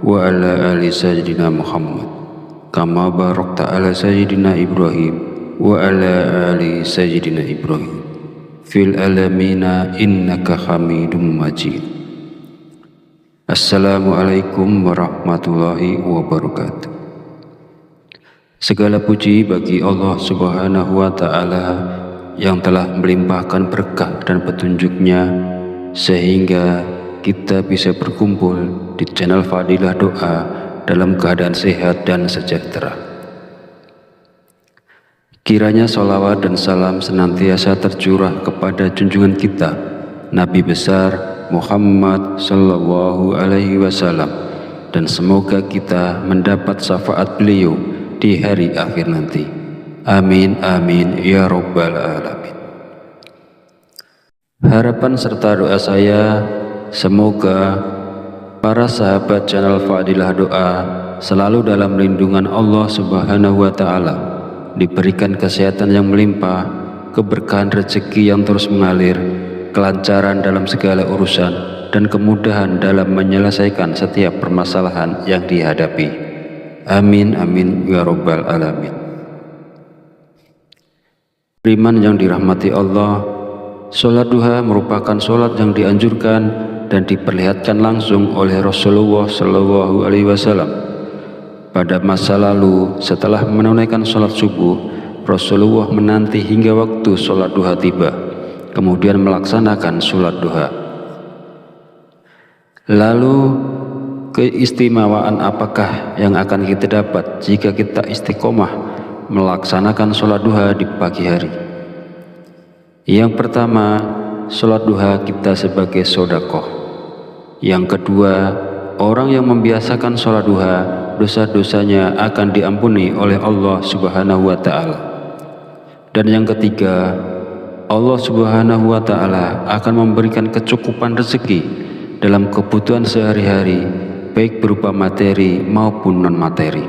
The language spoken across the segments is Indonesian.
wa ala ali sayyidina Muhammad kama barakta ala sayyidina Ibrahim wa ala ali sayyidina Ibrahim fil alamina innaka hamidum majid. Assalamualaikum warahmatullahi wabarakatuh. Segala puji bagi Allah Subhanahu wa Ta'ala yang telah melimpahkan berkah dan petunjuknya sehingga kita bisa berkumpul di channel Fadilah Doa dalam keadaan sehat dan sejahtera. Kiranya sholawat dan salam senantiasa tercurah kepada junjungan kita Nabi besar Muhammad Sallallahu Alaihi Wasallam, dan semoga kita mendapat syafaat beliau di hari akhir nanti. Amin amin ya rabbal alamin. Harapan serta doa saya, semoga para sahabat channel Fadilah Doa selalu dalam lindungan Allah Subhanahu wa Ta'ala, diberikan kesehatan yang melimpah, keberkahan rezeki yang terus mengalir, kelancaran dalam segala urusan, dan kemudahan dalam menyelesaikan setiap permasalahan yang dihadapi. Amin amin ya rabbal alamin. Beriman yang dirahmati Allah, sholat duha merupakan sholat yang dianjurkan dan diperlihatkan langsung oleh Rasulullah Shallallahu Alaihi Wasallam. Pada masa lalu, setelah menunaikan sholat subuh, Rasulullah menanti hingga waktu sholat duha tiba, kemudian melaksanakan sholat duha. Lalu keistimewaan apakah yang akan kita dapat jika kita istiqomah melaksanakan sholat duha di pagi hari? Yang pertama, sholat duha kita sebagai sodakoh. Yang kedua, orang yang membiasakan sholat duha, dosa-dosanya akan diampuni oleh Allah Subhanahu wa Ta'ala. Dan yang ketiga, Allah Subhanahu wa Ta'ala akan memberikan kecukupan rezeki dalam kebutuhan sehari-hari, baik berupa materi maupun non-materi.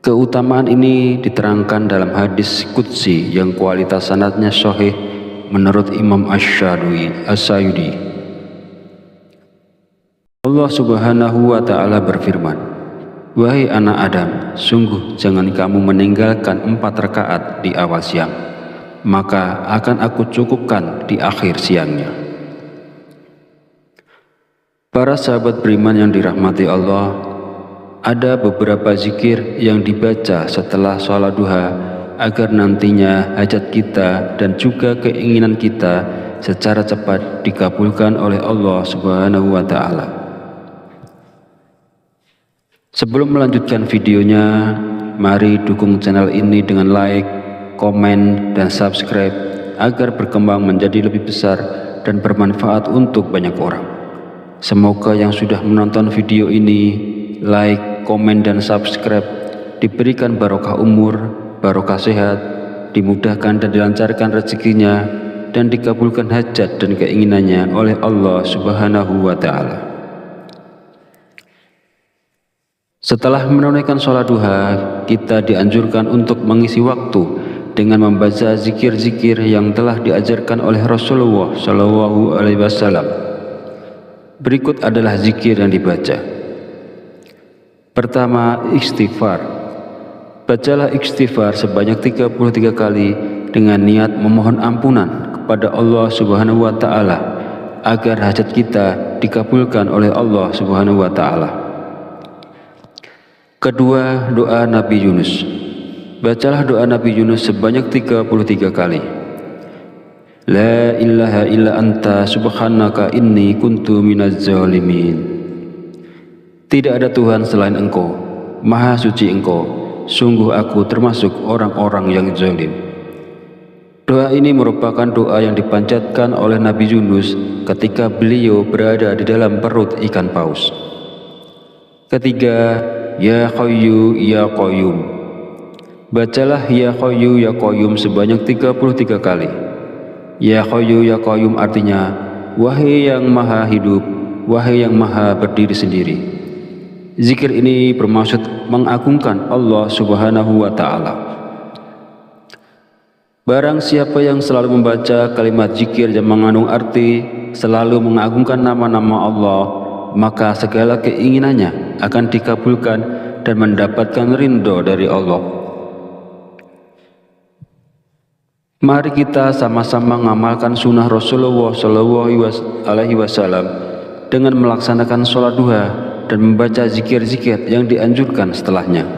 Keutamaan ini diterangkan dalam hadis qudsi yang kualitas sanadnya sahih menurut Imam Asy-Syayudi. Allah Subhanahu wa Ta'ala berfirman, "Wahai anak Adam, sungguh jangan kamu meninggalkan 4 rakaat di awal siang, maka akan aku cukupkan di akhir siangnya." Para sahabat beriman yang dirahmati Allah, ada beberapa zikir yang dibaca setelah sholat duha agar nantinya hajat kita dan juga keinginan kita secara cepat dikabulkan oleh Allah Subhanahu wa Ta'ala. Sebelum melanjutkan videonya, mari dukung channel ini dengan like, komen, dan subscribe agar berkembang menjadi lebih besar dan bermanfaat untuk banyak orang. Semoga yang sudah menonton video ini, like, komen, dan subscribe diberikan barokah umur, barokah sehat, dimudahkan dan dilancarkan rezekinya, dan dikabulkan hajat dan keinginannya oleh Allah Subhanahu wa Ta'ala. Setelah menunaikan sholat duha, kita dianjurkan untuk mengisi waktu dengan membaca zikir-zikir yang telah diajarkan oleh Rasulullah Shallallahu Alaihi Wasallam. Berikut adalah zikir yang dibaca. Pertama, istighfar. Bacalah istighfar sebanyak 33 kali dengan niat memohon ampunan kepada Allah Subhanahu wa Ta'ala agar hajat kita dikabulkan oleh Allah Subhanahu wa Ta'ala. Kedua, doa Nabi Yunus. Bacalah doa Nabi Yunus sebanyak 33 kali. La ilaha illa anta subhanaka inni kuntu minaz zalimin. Tidak ada Tuhan selain Engkau, Maha suci Engkau, sungguh aku termasuk orang-orang yang zalim. Doa ini merupakan doa yang dipanjatkan oleh Nabi Yunus ketika beliau berada di dalam perut ikan paus. Ketiga, Ya Hayyu Ya Qayyum. Bacalah Ya Hayyu Ya Qayyum sebanyak 33 kali. Ya Hayyu Ya Qayyum artinya, wahai yang maha hidup, wahai yang maha berdiri sendiri. Zikir ini bermaksud mengagungkan Allah Subhanahu wa Ta'ala. Barang siapa yang selalu membaca kalimat zikir yang mengandung arti selalu mengagungkan nama-nama Allah, maka segala keinginannya akan dikabulkan dan mendapatkan ridho dari Allah. Mari kita sama-sama mengamalkan sunnah Rasulullah SAW dengan melaksanakan sholat duha dan membaca zikir-zikir yang dianjurkan setelahnya.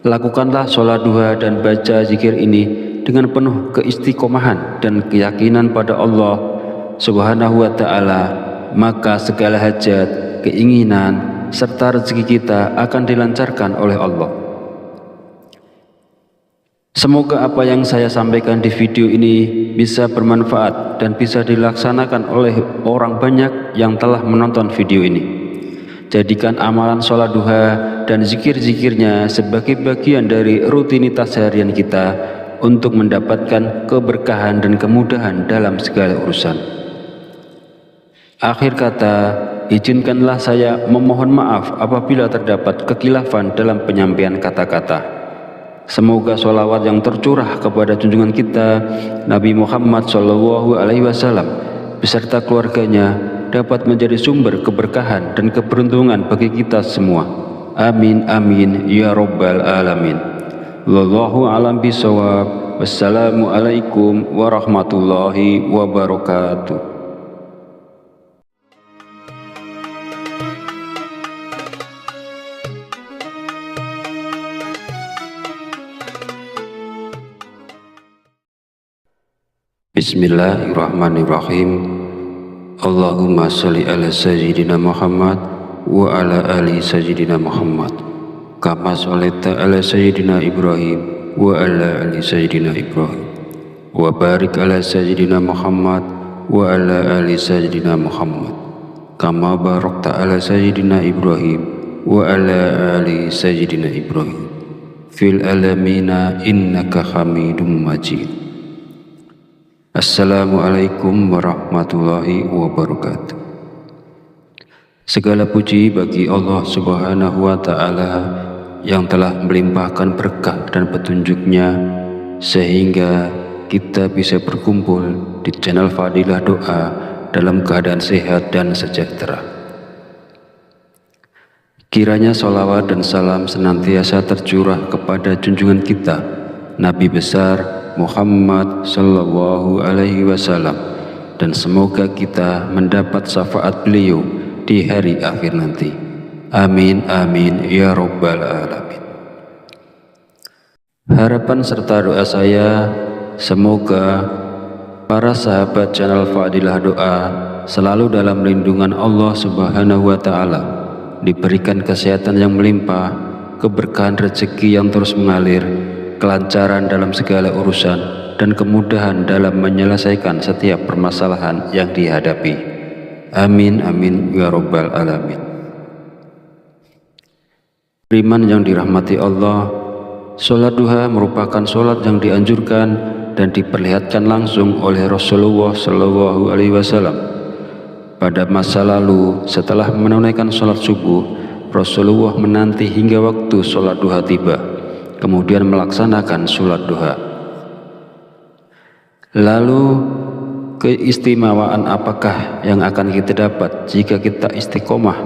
Lakukanlah sholat duha dan baca zikir ini dengan penuh keistiqomahan dan keyakinan pada Allah Subhanahu wa Ta'ala, maka segala hajat, keinginan, serta rezeki kita akan dilancarkan oleh Allah. Semoga apa yang saya sampaikan di video ini bisa bermanfaat dan bisa dilaksanakan oleh orang banyak yang telah menonton video ini. Jadikan amalan sholat duha dan zikir-zikirnya sebagai bagian dari rutinitas harian kita untuk mendapatkan keberkahan dan kemudahan dalam segala urusan. Akhir kata, izinkanlah saya memohon maaf apabila terdapat kekhilafan dalam penyampaian kata-kata. Semoga sholawat yang tercurah kepada junjungan kita Nabi Muhammad SAW beserta keluarganya dapat menjadi sumber keberkahan dan keberuntungan bagi kita semua. Amin amin ya rabbal alamin. Wallahu a'lam bishawab. Wassalamualaikum warahmatullahi wabarakatuh. Bismillahirrahmanirrahim. Allahumma sholli ala sayyidina Muhammad wa ala ali sayyidina Muhammad kama sholaita ala sayyidina Ibrahim wa ala ali sayyidina Ibrahim wa barik ala sayyidina Muhammad wa ala ali sayyidina Muhammad kama barakta ala sayyidina Ibrahim wa ala ali sayyidina Ibrahim fil alamina innaka hamidum majid. Assalamualaikum warahmatullahi wabarakatuh. Segala puji bagi Allah Subhanahu wa Ta'ala yang telah melimpahkan berkah dan petunjuknya sehingga kita bisa berkumpul di channel Fadilah Doa dalam keadaan sehat dan sejahtera. Kiranya sholawat dan salam senantiasa tercurah kepada junjungan kita Nabi besar Muhammad sallallahu alaihi wasallam, dan semoga kita mendapat syafaat beliau di hari akhir nanti. Amin amin ya rabbal alamin. Harapan serta doa saya, semoga para sahabat channel Fadilah Doa selalu dalam lindungan Allah Subhanahu wa Ta'ala, diberikan kesehatan yang melimpah, keberkahan rezeki yang terus mengalir, kelancaran dalam segala urusan, dan kemudahan dalam menyelesaikan setiap permasalahan yang dihadapi. Amin amin ya rabbal alamin. Beriman yang dirahmati Allah, sholat duha merupakan sholat yang dianjurkan dan diperlihatkan langsung oleh Rasulullah SAW. Pada masa lalu, setelah menunaikan sholat subuh, Rasulullah menanti hingga waktu sholat duha tiba, kemudian melaksanakan sholat duha. Lalu keistimewaan apakah yang akan kita dapat jika kita istiqomah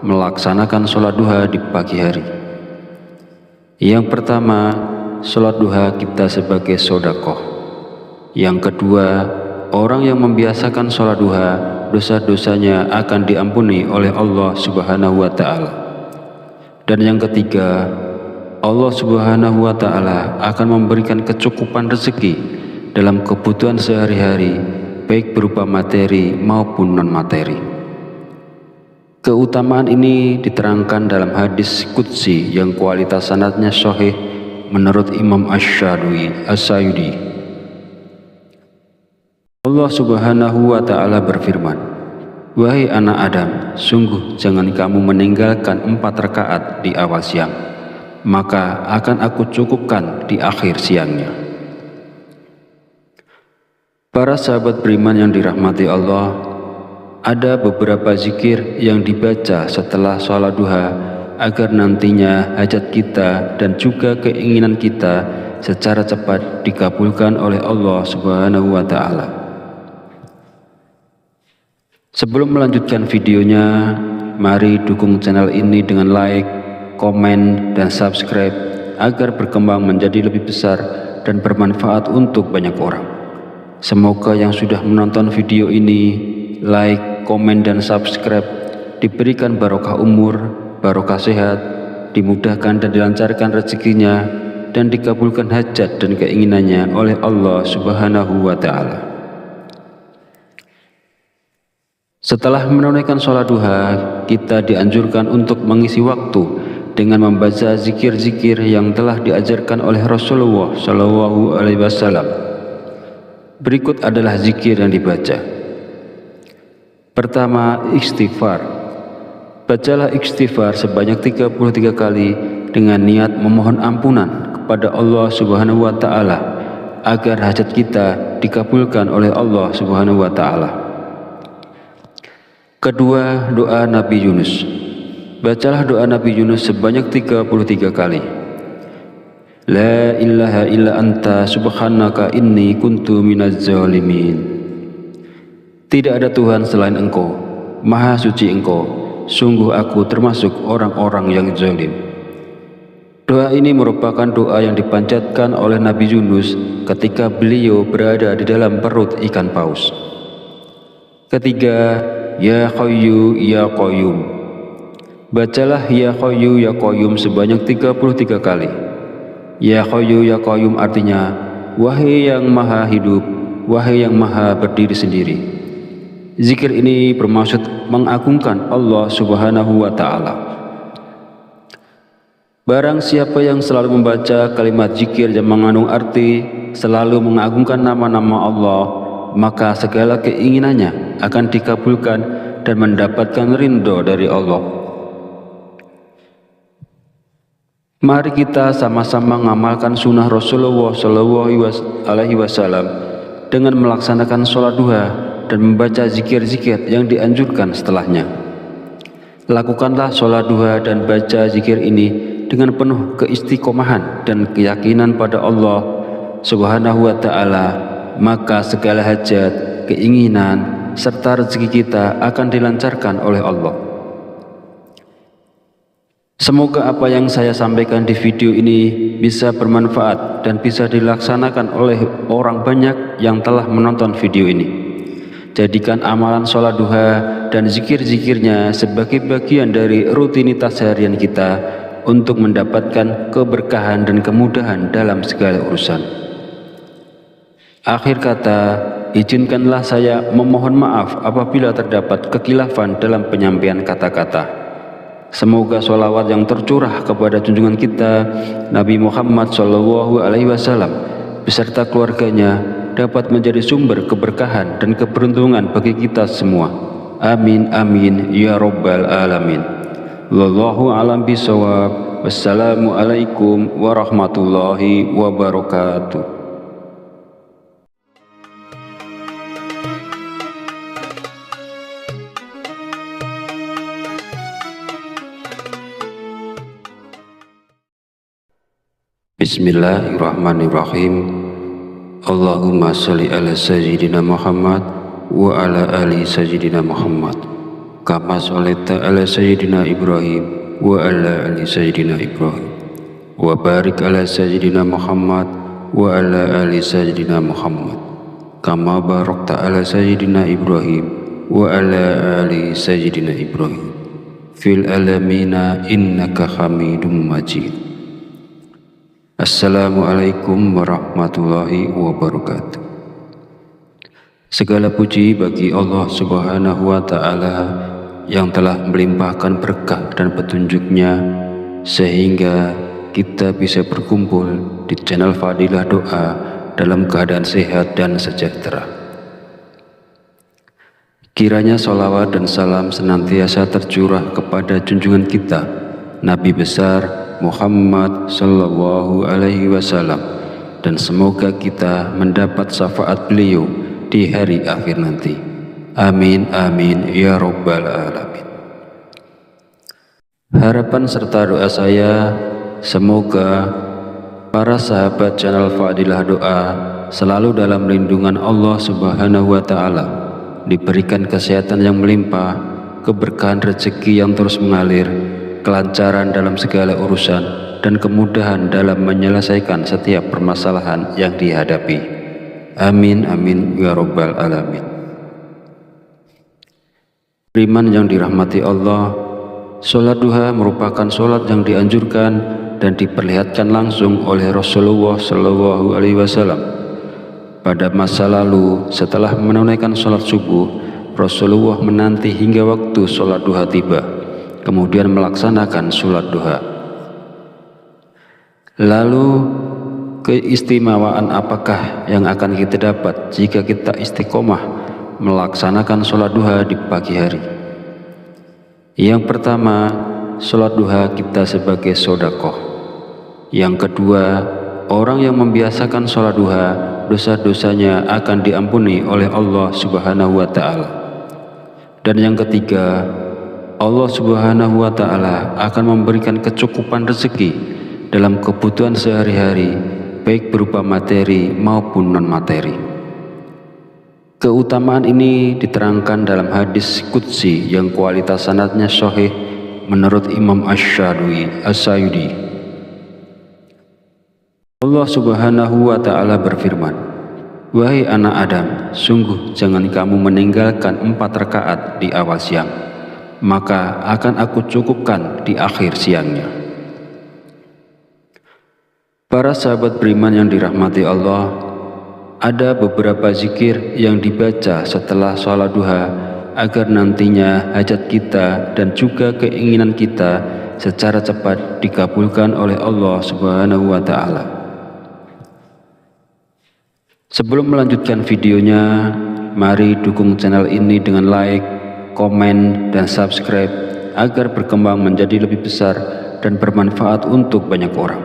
melaksanakan sholat duha di pagi hari? Yang pertama, sholat duha kita sebagai sedekah. Yang kedua, orang yang membiasakan sholat duha, dosa-dosanya akan diampuni oleh Allah Subhanahu wa Ta'ala. Dan yang ketiga, Allah Subhanahu wa Ta'ala akan memberikan kecukupan rezeki dalam kebutuhan sehari-hari, baik berupa materi maupun non-materi. Keutamaan ini diterangkan dalam hadis qudsi yang kualitas sanadnya sahih menurut Imam Asy-Syayudi. Allah Subhanahu wa Ta'ala berfirman, "Wahai anak Adam, sungguh jangan kamu meninggalkan 4 rakaat di awal siang, maka akan aku cukupkan di akhir siangnya." Para sahabat beriman yang dirahmati Allah, ada beberapa zikir yang dibaca setelah sholat duha agar nantinya hajat kita dan juga keinginan kita secara cepat dikabulkan oleh Allah Subhanahu wa Ta'ala. Sebelum melanjutkan videonya, mari dukung channel ini dengan like, komen, dan subscribe agar berkembang menjadi lebih besar dan bermanfaat untuk banyak orang. Semoga yang sudah menonton video ini, like, komen, dan subscribe diberikan barokah umur, barokah sehat, dimudahkan dan dilancarkan rezekinya, dan dikabulkan hajat dan keinginannya oleh Allah Subhanahu wa Ta'ala. Setelah menunaikan sholat duha, kita dianjurkan untuk mengisi waktu dengan membaca zikir-zikir yang telah diajarkan oleh Rasulullah SAW. Berikut adalah zikir yang dibaca. Pertama, istighfar. Bacalah istighfar sebanyak 33 kali dengan niat memohon ampunan kepada Allah Subhanahu wa Ta'ala agar hajat kita dikabulkan oleh Allah Subhanahu wa Ta'ala. Kedua, doa Nabi Yunus. Bacalah doa Nabi Yunus sebanyak 33 kali. La ilaha illa anta subhanaka inni kuntu minaz zalimin. Tidak ada Tuhan selain Engkau, Maha suci Engkau, sungguh aku termasuk orang-orang yang zalim. Doa ini merupakan doa yang dipanjatkan oleh Nabi Yunus ketika beliau berada di dalam perut ikan paus. Ketiga, Ya Hayyu Ya Qayyum. Bacalah Ya Hayyu Ya Qayyum sebanyak 33 kali. Ya Hayyu Ya Qayyum artinya, wahai yang maha hidup, wahai yang maha berdiri sendiri. Zikir ini bermaksud mengagungkan Allah Subhanahu wa Ta'ala. Barang siapa yang selalu membaca kalimat zikir yang mengandung arti selalu mengagungkan nama-nama Allah, maka segala keinginannya akan dikabulkan dan mendapatkan ridho dari Allah. Mari kita sama-sama mengamalkan sunnah Rasulullah SAW dengan melaksanakan sholat duha dan membaca zikir-zikir yang dianjurkan setelahnya. Lakukanlah sholat duha dan baca zikir ini dengan penuh keistiqomahan dan keyakinan pada Allah Subhanahu wa Ta'ala, maka segala hajat, keinginan, serta rezeki kita akan dilancarkan oleh Allah. Semoga apa yang saya sampaikan di video ini bisa bermanfaat dan bisa dilaksanakan oleh orang banyak yang telah menonton video ini. Jadikan amalan sholat duha dan zikir-zikirnya sebagai bagian dari rutinitas harian kita untuk mendapatkan keberkahan dan kemudahan dalam segala urusan. Akhir kata, izinkanlah saya memohon maaf apabila terdapat kekhilafan dalam penyampaian kata-kata. Semoga sholawat yang tercurah kepada junjungan kita Nabi Muhammad SAW beserta keluarganya dapat menjadi sumber keberkahan dan keberuntungan bagi kita semua. Amin amin ya rabbal alamin. Wallahu a'lam bishawab. Wassalamualaikum warahmatullahi wabarakatuh. Bismillahirrahmanirrahim. Allahumma sholli ala sayyidina Muhammad wa ala ali sayyidina Muhammad kama sholaita ala sayyidina Ibrahim wa ala ali sayyidina Ibrahim wa barik ala sayyidina Muhammad wa ala ali sayyidina Muhammad kama barakta ala sayyidina Ibrahim wa ala ali sayyidina Ibrahim fil alamina innaka hamidum majid. Assalamualaikum warahmatullahi wabarakatuh. Segala puji bagi Allah Subhanahu wa Ta'ala yang telah melimpahkan berkah dan petunjuknya sehingga kita bisa berkumpul di channel Fadilah Doa dalam keadaan sehat dan sejahtera. Kiranya sholawat dan salam senantiasa tercurah kepada junjungan kita Nabi besar Muhammad sallallahu alaihi wasallam, dan semoga kita mendapat syafaat beliau di hari akhir nanti. Amin amin ya rabbal alamin. Harapan serta doa saya, semoga para sahabat channel Fadilah Doa selalu dalam lindungan Allah Subhanahu wa Ta'ala, diberikan kesehatan yang melimpah, keberkahan rezeki yang terus mengalir, kelancaran dalam segala urusan, dan kemudahan dalam menyelesaikan setiap permasalahan yang dihadapi. Amin amin ya rabbal alamin. Beriman yang dirahmati Allah, sholat duha merupakan sholat yang dianjurkan dan diperlihatkan langsung oleh Rasulullah Shallallahu Alaihi Wasallam. Pada masa lalu, setelah menunaikan sholat subuh, Rasulullah menanti hingga waktu sholat duha tiba, kemudian melaksanakan sholat duha. Lalu, keistimewaan apakah yang akan kita dapat jika kita istiqomah melaksanakan sholat duha di pagi hari? Yang pertama, sholat duha kita sebagai sodakoh. Yang kedua, orang yang membiasakan sholat duha, dosa-dosanya akan diampuni oleh Allah Subhanahu wa Ta'ala. Dan yang ketiga, Allah Subhanahu wa Ta'ala akan memberikan kecukupan rezeki dalam kebutuhan sehari-hari, baik berupa materi maupun non-materi. Keutamaan ini diterangkan dalam hadis qudsi yang kualitas sanadnya sahih menurut Imam Asy-Syadui. Allah Subhanahu wa Ta'ala berfirman, "Wahai anak Adam, sungguh jangan kamu meninggalkan 4 rakaat di awal siang, maka akan aku cukupkan di akhir siangnya." Para sahabat beriman yang dirahmati Allah, ada beberapa zikir yang dibaca setelah sholat duha agar nantinya hajat kita dan juga keinginan kita secara cepat dikabulkan oleh Allah Subhanahu wa Ta'ala. Sebelum melanjutkan videonya, mari dukung channel ini dengan like, komen, dan subscribe agar berkembang menjadi lebih besar dan bermanfaat untuk banyak orang.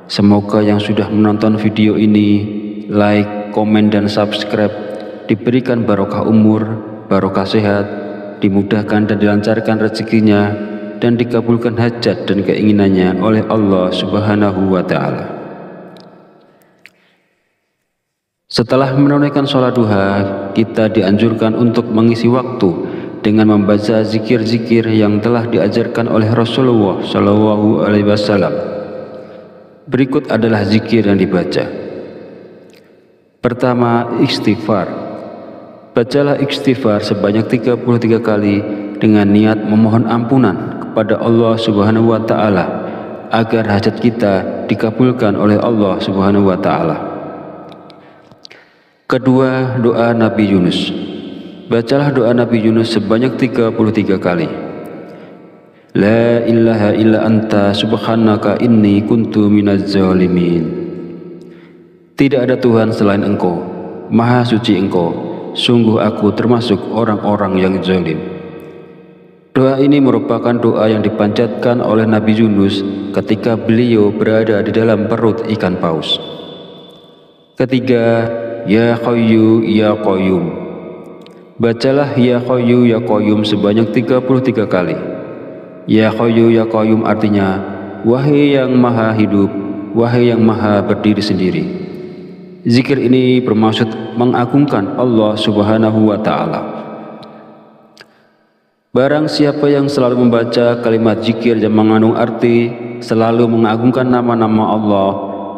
Semoga yang sudah menonton video ini, like, komen, dan subscribe diberikan barokah umur, barokah sehat, dimudahkan dan dilancarkan rezekinya, dan dikabulkan hajat dan keinginannya oleh Allah Subhanahu wa Ta'ala. Setelah menunaikan sholat duha, kita dianjurkan untuk mengisi waktu dengan membaca zikir-zikir yang telah diajarkan oleh Rasulullah Shallallahu Alaihi Wasallam. Berikut adalah zikir yang dibaca. Pertama, istighfar. Bacalah istighfar sebanyak 33 kali dengan niat memohon ampunan kepada Allah Subhanahu wa Ta'ala agar hajat kita dikabulkan oleh Allah Subhanahu wa Ta'ala. Kedua, doa Nabi Yunus. Bacalah doa Nabi Yunus sebanyak 33 kali. La ilaha illa anta subhanaka inni kuntu minaz zalimin. Tidak ada Tuhan selain Engkau, Maha suci Engkau, sungguh aku termasuk orang-orang yang zalim. Doa ini merupakan doa yang dipanjatkan oleh Nabi Yunus ketika beliau berada di dalam perut ikan paus. Ketiga, Ya Hayyu Ya Qayyum. Bacalah Ya Hayyu Ya Qayyum sebanyak 33 kali. Ya Hayyu Ya Qayyum artinya, wahai yang maha hidup, wahai yang maha berdiri sendiri. Zikir ini bermaksud mengagungkan Allah Subhanahu wa Ta'ala. Barang siapa yang selalu membaca kalimat zikir yang mengandung arti selalu mengagungkan nama-nama Allah,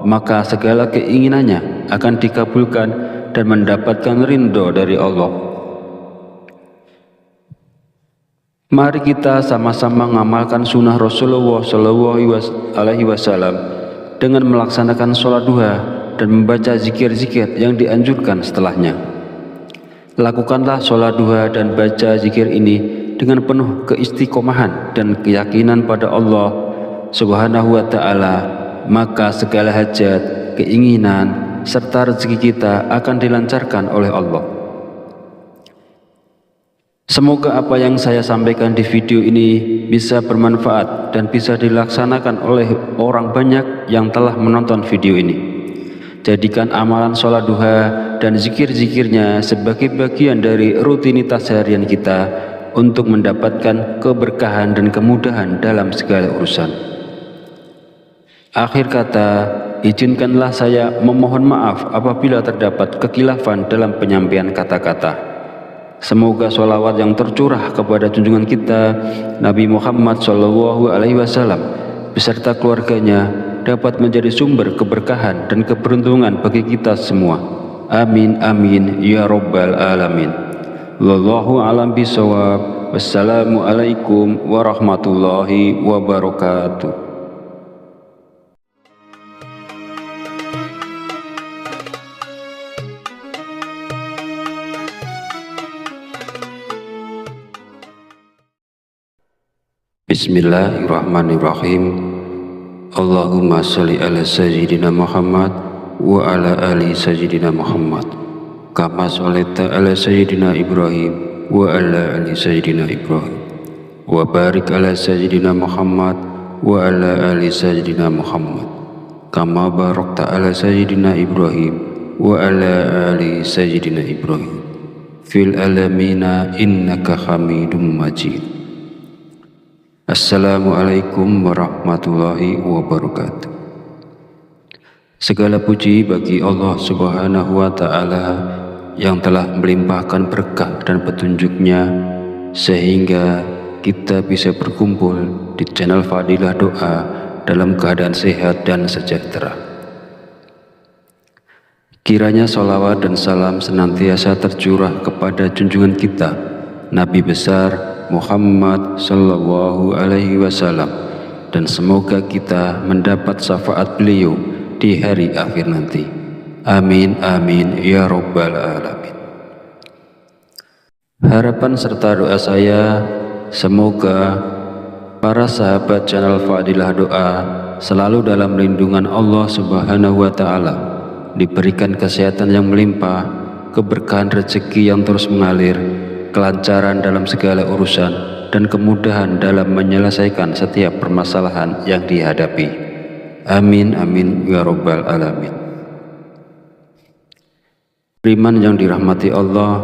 maka segala keinginannya akan dikabulkan dan mendapatkan ridho dari Allah. Mari kita sama-sama mengamalkan sunnah Rasulullah Shallallahu Alaihi Wasallam dengan melaksanakan sholat duha dan membaca zikir-zikir yang dianjurkan setelahnya. Lakukanlah sholat duha dan baca zikir ini dengan penuh keistiqomahan dan keyakinan pada Allah Subhanahu wa Ta'ala, maka segala hajat, keinginan, serta rezeki kita akan dilancarkan oleh Allah. Semoga apa yang saya sampaikan di video ini bisa bermanfaat dan bisa dilaksanakan oleh orang banyak yang telah menonton video ini. Jadikan amalan sholat duha dan zikir-zikirnya sebagai bagian dari rutinitas harian kita untuk mendapatkan keberkahan dan kemudahan dalam segala urusan. Akhir kata, izinkanlah saya memohon maaf apabila terdapat kekhilafan dalam penyampaian kata-kata. Semoga sholawat yang tercurah kepada junjungan kita Nabi Muhammad SAW beserta keluarganya dapat menjadi sumber keberkahan dan keberuntungan bagi kita semua. Amin amin ya rabbal alamin. Wallahu a'lam bishawab. Wassalamualaikum warahmatullahi wabarakatuh. Bismillahirrahmanirrahim. Allahumma sholli ala sayyidina Muhammad wa ala ali sayyidina Muhammad kama sholaita ala sayyidina Ibrahim wa ala ali sayyidina Ibrahim wa barik ala sayyidina Muhammad wa ala ali sayyidina Muhammad kama barakta ala sayyidina Ibrahim wa ala ali sayyidina Ibrahim fil alamina innaka hamidum majid. Assalamualaikum warahmatullahi wabarakatuh. Segala puji bagi Allah Subhanahu wa Ta'ala yang telah melimpahkan berkah dan petunjuknya sehingga kita bisa berkumpul di channel Fadilah Doa dalam keadaan sehat dan sejahtera. Kiranya sholawat dan salam senantiasa tercurah kepada junjungan kita Nabi besar Muhammad sallallahu alaihi wasallam, dan semoga kita mendapat syafaat beliau di hari akhir nanti. Amin amin ya rabbal alamin. Harapan serta doa saya, semoga para sahabat channel Fadilah Doa selalu dalam lindungan Allah Subhanahu wa Ta'ala, diberikan kesehatan yang melimpah, keberkahan rezeki yang terus mengalir, kelancaran dalam segala urusan, dan kemudahan dalam menyelesaikan setiap permasalahan yang dihadapi. Amin amin ya rabbal alamin. Beriman yang dirahmati Allah,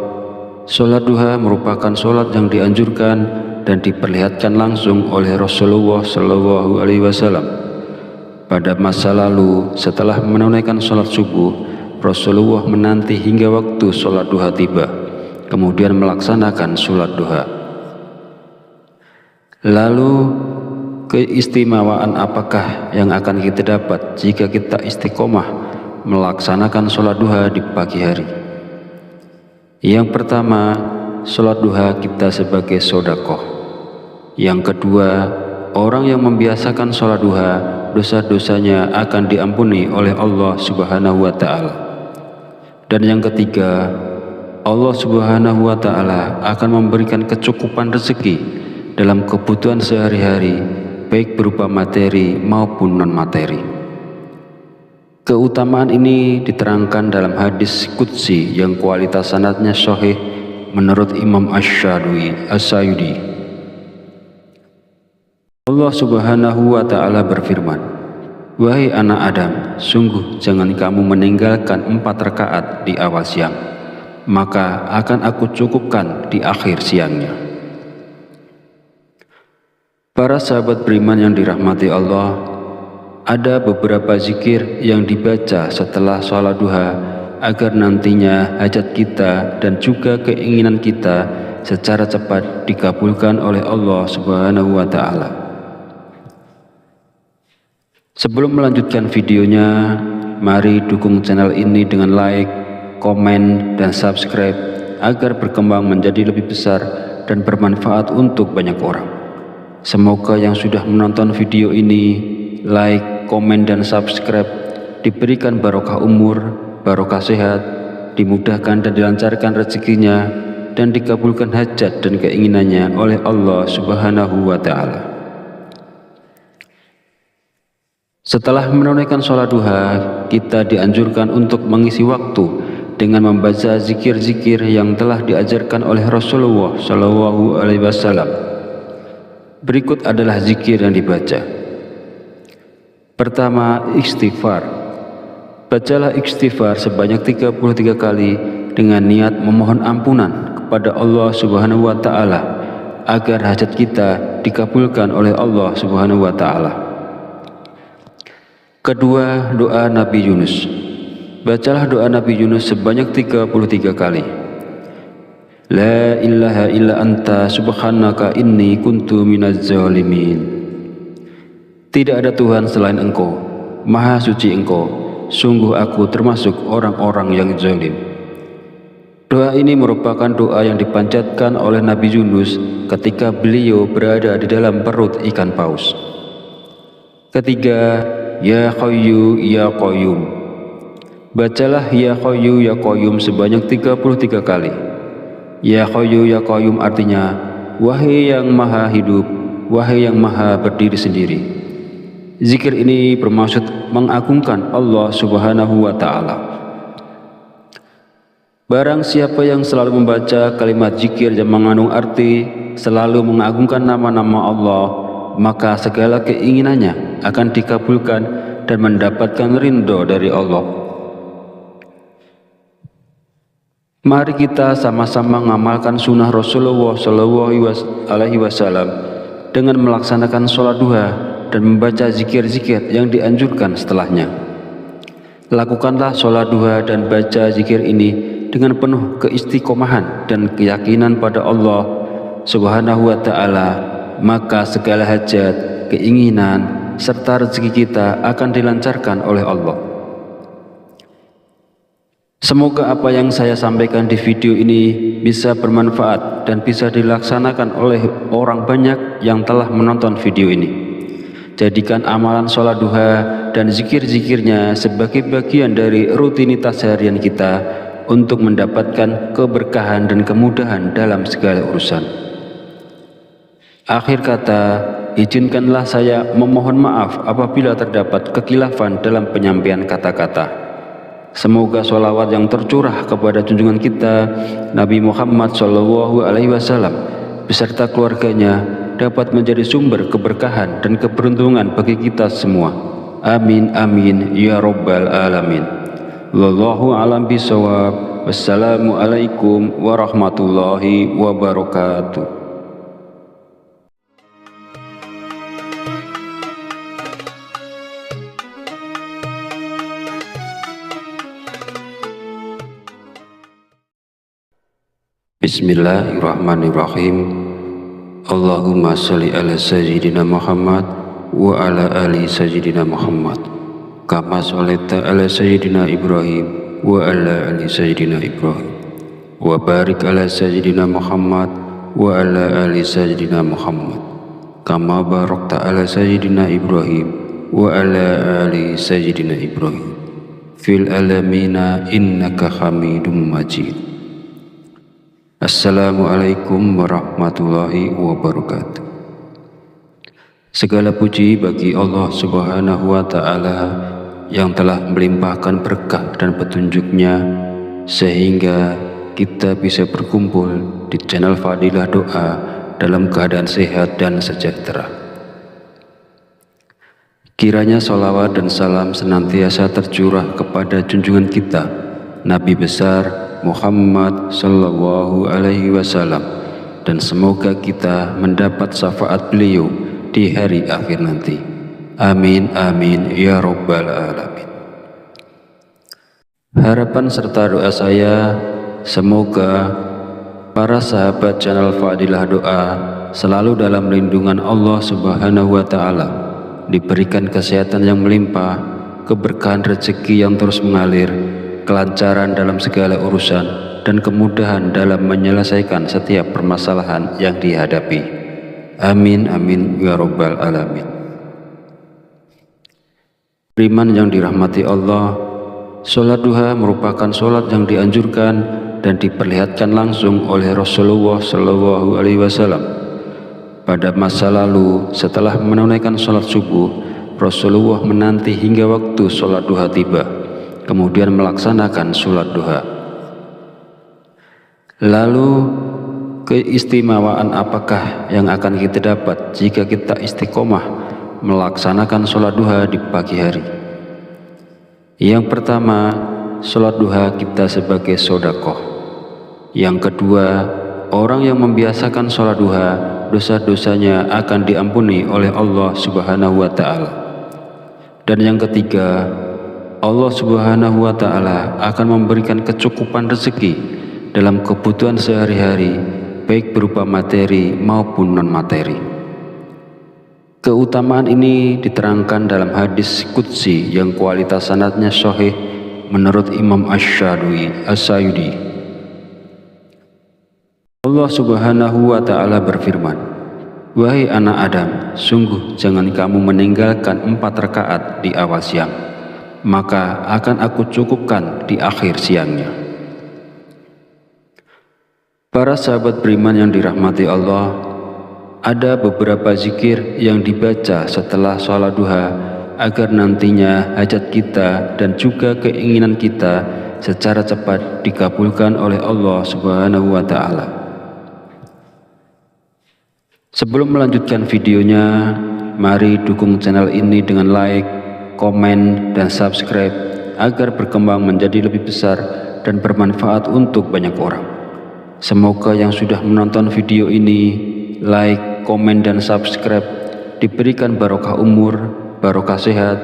sholat duha merupakan sholat yang dianjurkan dan diperlihatkan langsung oleh Rasulullah SAW. Pada masa lalu, setelah menunaikan sholat subuh, Rasulullah menanti hingga waktu sholat duha tiba, kemudian melaksanakan sholat duha. Lalu keistimewaan apakah yang akan kita dapat jika kita istiqomah melaksanakan sholat duha di pagi hari? Yang pertama, sholat duha kita sebagai sodakoh. Yang kedua, orang yang membiasakan sholat duha, dosa-dosanya akan diampuni oleh Allah Subhanahu wa Ta'ala. Dan yang ketiga, Allah Subhanahu wa Ta'ala akan memberikan kecukupan rezeki dalam kebutuhan sehari-hari, baik berupa materi maupun non-materi. Keutamaan ini diterangkan dalam hadis qudsi yang kualitas sanadnya sahih menurut Imam Asy-Syayudi. Allah Subhanahu wa Ta'ala berfirman, "Wahai anak Adam, sungguh jangan kamu meninggalkan 4 rakaat di awal siang, maka akan aku cukupkan di akhir siangnya." Para sahabat beriman yang dirahmati Allah, ada beberapa zikir yang dibaca setelah sholat duha agar nantinya hajat kita dan juga keinginan kita secara cepat dikabulkan oleh Allah Subhanahu wa Ta'ala. Sebelum melanjutkan videonya, mari dukung channel ini dengan like, komen, dan subscribe agar berkembang menjadi lebih besar dan bermanfaat untuk banyak orang. Semoga yang sudah menonton video ini, like, komen, dan subscribe diberikan barokah umur, barokah sehat, dimudahkan dan dilancarkan rezekinya, dan dikabulkan hajat dan keinginannya oleh Allah Subhanahu wa Ta'ala. Setelah menunaikan sholat duha, kita dianjurkan untuk mengisi waktu dengan membaca zikir-zikir yang telah diajarkan oleh Rasulullah SAW. Berikut adalah zikir yang dibaca. Pertama, istighfar. Bacalah istighfar sebanyak 33 kali dengan niat memohon ampunan kepada Allah Subhanahu wa Ta'ala agar hajat kita dikabulkan oleh Allah Subhanahu wa Ta'ala. Kedua, doa Nabi Yunus. Bacalah doa Nabi Yunus sebanyak 33 kali. La ilaha illa anta subhanaka inni kuntu minaz zalimin. Tidak ada Tuhan selain Engkau, Maha Suci Engkau, sungguh aku termasuk orang-orang yang zalim. Doa ini merupakan doa yang dipanjatkan oleh Nabi Yunus ketika beliau berada di dalam perut ikan paus. Ketiga, Ya Hayyu Ya Qayyum. Bacalah Ya Hayyu Ya Qayyum sebanyak 33 kali. Ya Hayyu Ya Qayyum artinya, wahai yang maha hidup, wahai yang maha berdiri sendiri. Zikir ini bermaksud mengagungkan Allah Subhanahu wa Ta'ala. Barang siapa yang selalu membaca kalimat zikir yang mengandung arti selalu mengagungkan nama-nama Allah, maka segala keinginannya akan dikabulkan dan mendapatkan ridho dari Allah. Mari kita sama-sama mengamalkan sunnah Rasulullah SAW dengan melaksanakan sholat duha dan membaca zikir-zikir yang dianjurkan setelahnya. Lakukanlah sholat duha dan baca zikir ini dengan penuh keistiqomahan dan keyakinan pada Allah Subhanahu wa Ta'ala, maka segala hajat, keinginan, serta rezeki kita akan dilancarkan oleh Allah. Semoga apa yang saya sampaikan di video ini bisa bermanfaat dan bisa dilaksanakan oleh orang banyak yang telah menonton video ini. Jadikan amalan sholat duha dan zikir-zikirnya sebagai bagian dari rutinitas harian kita untuk mendapatkan keberkahan dan kemudahan dalam segala urusan. Akhir kata, izinkanlah saya memohon maaf apabila terdapat kekhilafan dalam penyampaian kata-kata. Semoga sholawat yang tercurah kepada junjungan kita Nabi Muhammad SAW beserta keluarganya dapat menjadi sumber keberkahan dan keberuntungan bagi kita semua. Amin amin ya rabbal alamin. Wallahu a'lam bishawab. Wassalamualaikum warahmatullahi wabarakatuh. Bismillahirrahmanirrahim. Allahumma sholli ala sayyidina Muhammad wa ala ali sayyidina Muhammad kama sholaita ala sayyidina Ibrahim wa ala ali sayyidina Ibrahim wa barik ala sayyidina Muhammad wa ala ali sayyidina Muhammad kama barakta ala sayyidina Ibrahim wa ala ali sayyidina Ibrahim fil alamina innaka Hamidum Majid. Assalamualaikum warahmatullahi wabarakatuh. Segala puji bagi Allah Subhanahu wa Ta'ala yang telah melimpahkan berkah dan petunjuknya sehingga kita bisa berkumpul di channel Fadilah Doa dalam keadaan sehat dan sejahtera. Kiranya sholawat dan salam senantiasa tercurah kepada junjungan kita Nabi besar Muhammad sallallahu alaihi wasallam, dan semoga kita mendapat syafaat beliau di hari akhir nanti. Amin amin ya rabbal alamin. Harapan serta doa saya, semoga para sahabat channel Fadilah Doa selalu dalam lindungan Allah Subhanahu wa Ta'ala, diberikan kesehatan yang melimpah, keberkahan rezeki yang terus mengalir, kelancaran dalam segala urusan, dan kemudahan dalam menyelesaikan setiap permasalahan yang dihadapi. Amin amin ya rabbal alamin. Beriman yang dirahmati Allah, sholat duha merupakan sholat yang dianjurkan dan diperlihatkan langsung oleh Rasulullah SAW. Pada masa lalu, setelah menunaikan sholat subuh, Rasulullah menanti hingga waktu sholat duha tiba, kemudian melaksanakan sholat duha. Lalu keistimewaan apakah yang akan kita dapat jika kita istiqomah melaksanakan sholat duha di pagi hari? Yang pertama, sholat duha kita sebagai sedekah. Yang kedua, orang yang membiasakan sholat duha, dosa-dosanya akan diampuni oleh Allah Subhanahu wa Ta'ala. Dan yang ketiga, Allah Subhanahu wa Ta'ala akan memberikan kecukupan rezeki dalam kebutuhan sehari-hari, baik berupa materi maupun non-materi. Keutamaan ini diterangkan dalam hadis qudsi yang kualitas sanadnya sahih menurut Imam Asy-Syayudi. Allah Subhanahu wa Ta'ala berfirman, "Wahai anak Adam, sungguh jangan kamu meninggalkan 4 rakaat di awal siang, maka akan aku cukupkan di akhir siangnya." Para sahabat beriman yang dirahmati Allah, ada beberapa zikir yang dibaca setelah sholat duha agar nantinya hajat kita dan juga keinginan kita secara cepat dikabulkan oleh Allah Subhanahu wa Ta'ala. Sebelum melanjutkan videonya, mari dukung channel ini dengan like, komen, dan subscribe agar berkembang menjadi lebih besar dan bermanfaat untuk banyak orang. Semoga yang sudah menonton video ini, like, komen, dan subscribe diberikan barokah umur, barokah sehat,